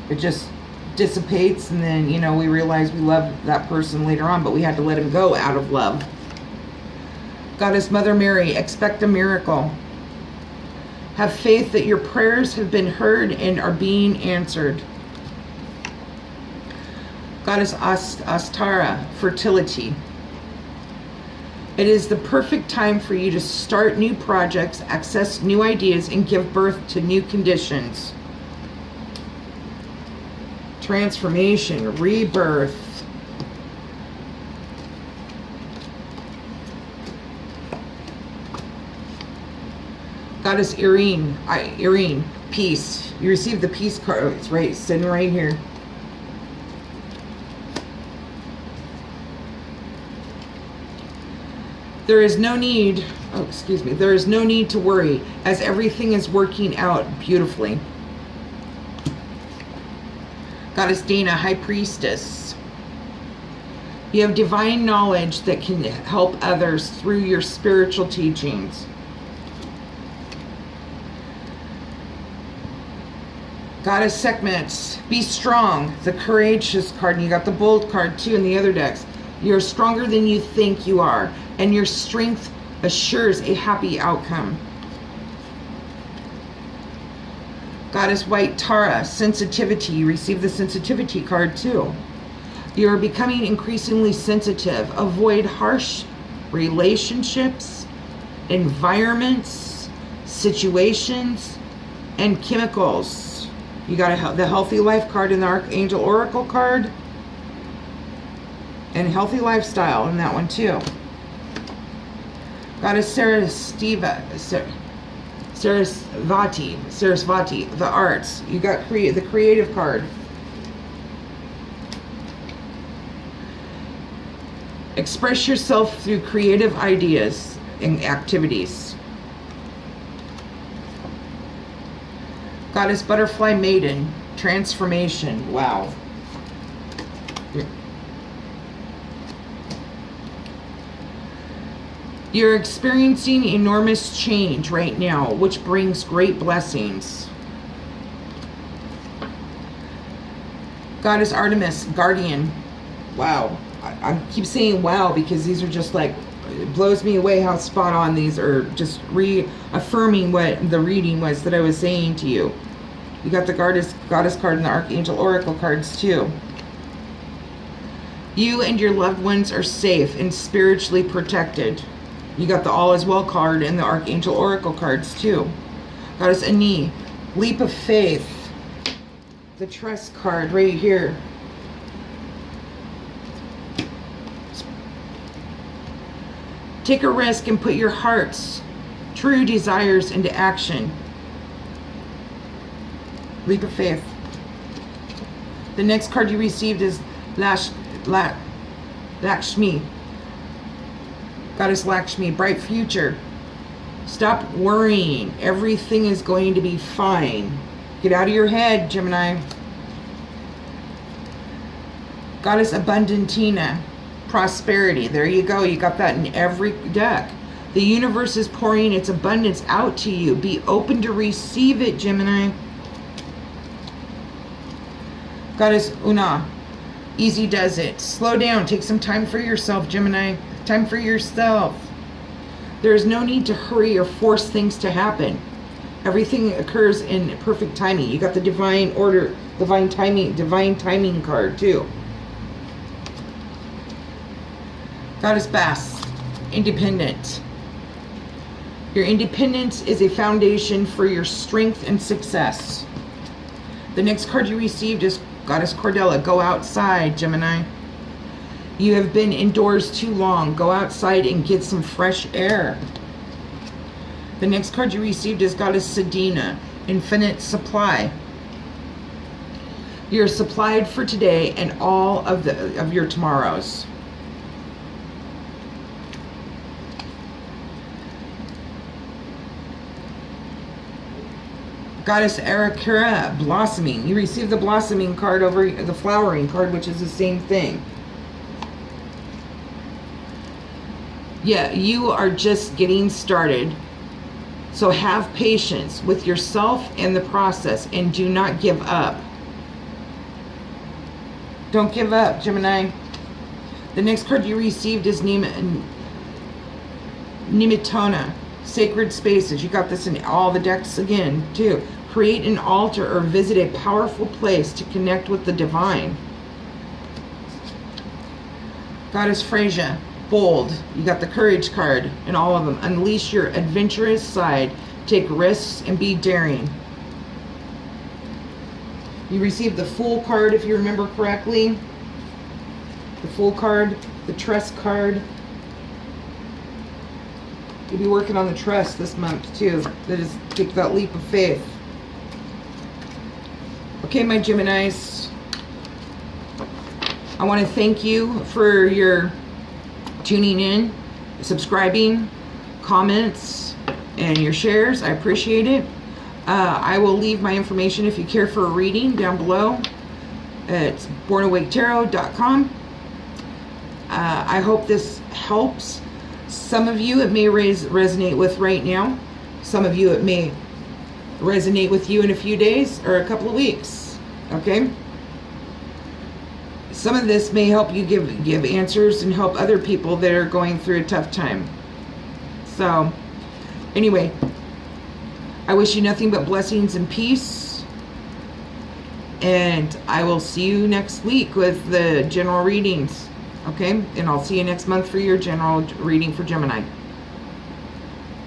It just dissipates, and then, you know, we realize we love that person later on, but we had to let him go out of love. Goddess Mother Mary, expect a miracle. Have faith that your prayers have been heard and are being answered. Goddess Astara, fertility. It is the perfect time for you to start new projects, access new ideas, and give birth to new conditions. Transformation, rebirth. Goddess Irene, Irene, peace. You received the peace card. Oh, it's right, sitting right here. There is no need, there is no need to worry, as everything is working out beautifully. Goddess Dana, High Priestess. You have divine knowledge that can help others through your spiritual teachings. Goddess Sekhmet, be strong, the courageous card, and you got the bold card too in the other decks. You're stronger than you think you are, and your strength assures a happy outcome. Goddess White Tara, sensitivity. You receive the sensitivity card too. You're becoming increasingly sensitive. Avoid harsh relationships, environments, situations, and chemicals. You got the Healthy Life card and the Archangel Oracle card. And healthy lifestyle in that one too. Goddess Sarasvati, the arts. You got the creative card. Express yourself through creative ideas and activities. Goddess Butterfly Maiden, transformation. Wow. You're experiencing enormous change right now, which brings great blessings. Goddess Artemis, guardian. Wow. I keep saying wow because these are just like, it blows me away how spot on these are, just reaffirming what the reading was that I was saying to you. You got the goddess card and the Archangel Oracle cards too. You and your loved ones are safe and spiritually protected. You got the All Is Well card and the Archangel Oracle cards too. Goddess Ani, leap of faith. The Trust card right here. Take a risk and put your heart's true desires into action. Leap of faith. The next card you received is Lakshmi. Goddess Lakshmi, bright future. Stop worrying. Everything is going to be fine. Get out of your head, Gemini. Goddess Abundantina, prosperity. There you go. You got that in every deck. The universe is pouring its abundance out to you. Be open to receive it, Gemini. Goddess Una, easy does it. Slow down. Take some time for yourself, Gemini. Time for yourself. There is no need to hurry or force things to happen. Everything occurs in perfect timing. You got the divine order, divine timing card too. Goddess Bass, independent. Your independence is a foundation for your strength and success. The next card you received is Goddess Cordella. Go outside, Gemini. You have been indoors too long. Go outside and get some fresh air. The next card you received is Goddess Sedina. Infinite supply. You're supplied for today and all of your tomorrows. Goddess Arakira, blossoming. You receive the blossoming card over the flowering card, which is the same thing. Yeah, you are just getting started. So have patience with yourself and the process, and do not give up. Don't give up, Gemini. The next card you received is Nimitona. Sacred spaces. You got this in all the decks again, too. Create an altar or visit a powerful place to connect with the divine. Goddess Freyja. Bold. You got the courage card in all of them. Unleash your adventurous side. Take risks and be daring. You received the Fool card, if you remember correctly. The Fool card. The Trust card. You'll be working on the trust this month too. That is, take that leap of faith. Okay, my Geminis. I want to thank you for your tuning in, subscribing, comments, and your shares. I appreciate it. I will leave my information if you care for a reading down below. It's bornawaketarot.com. I hope this helps. Some of you it may resonate with right now. Some of you it may resonate with you in a few days or a couple of weeks. Okay? Some of this may help you give answers and help other people that are going through a tough time. So, anyway, I wish you nothing but blessings and peace. And I will see you next week with the general readings. Okay? And I'll see you next month for your general reading for Gemini.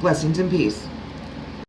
Blessings and peace.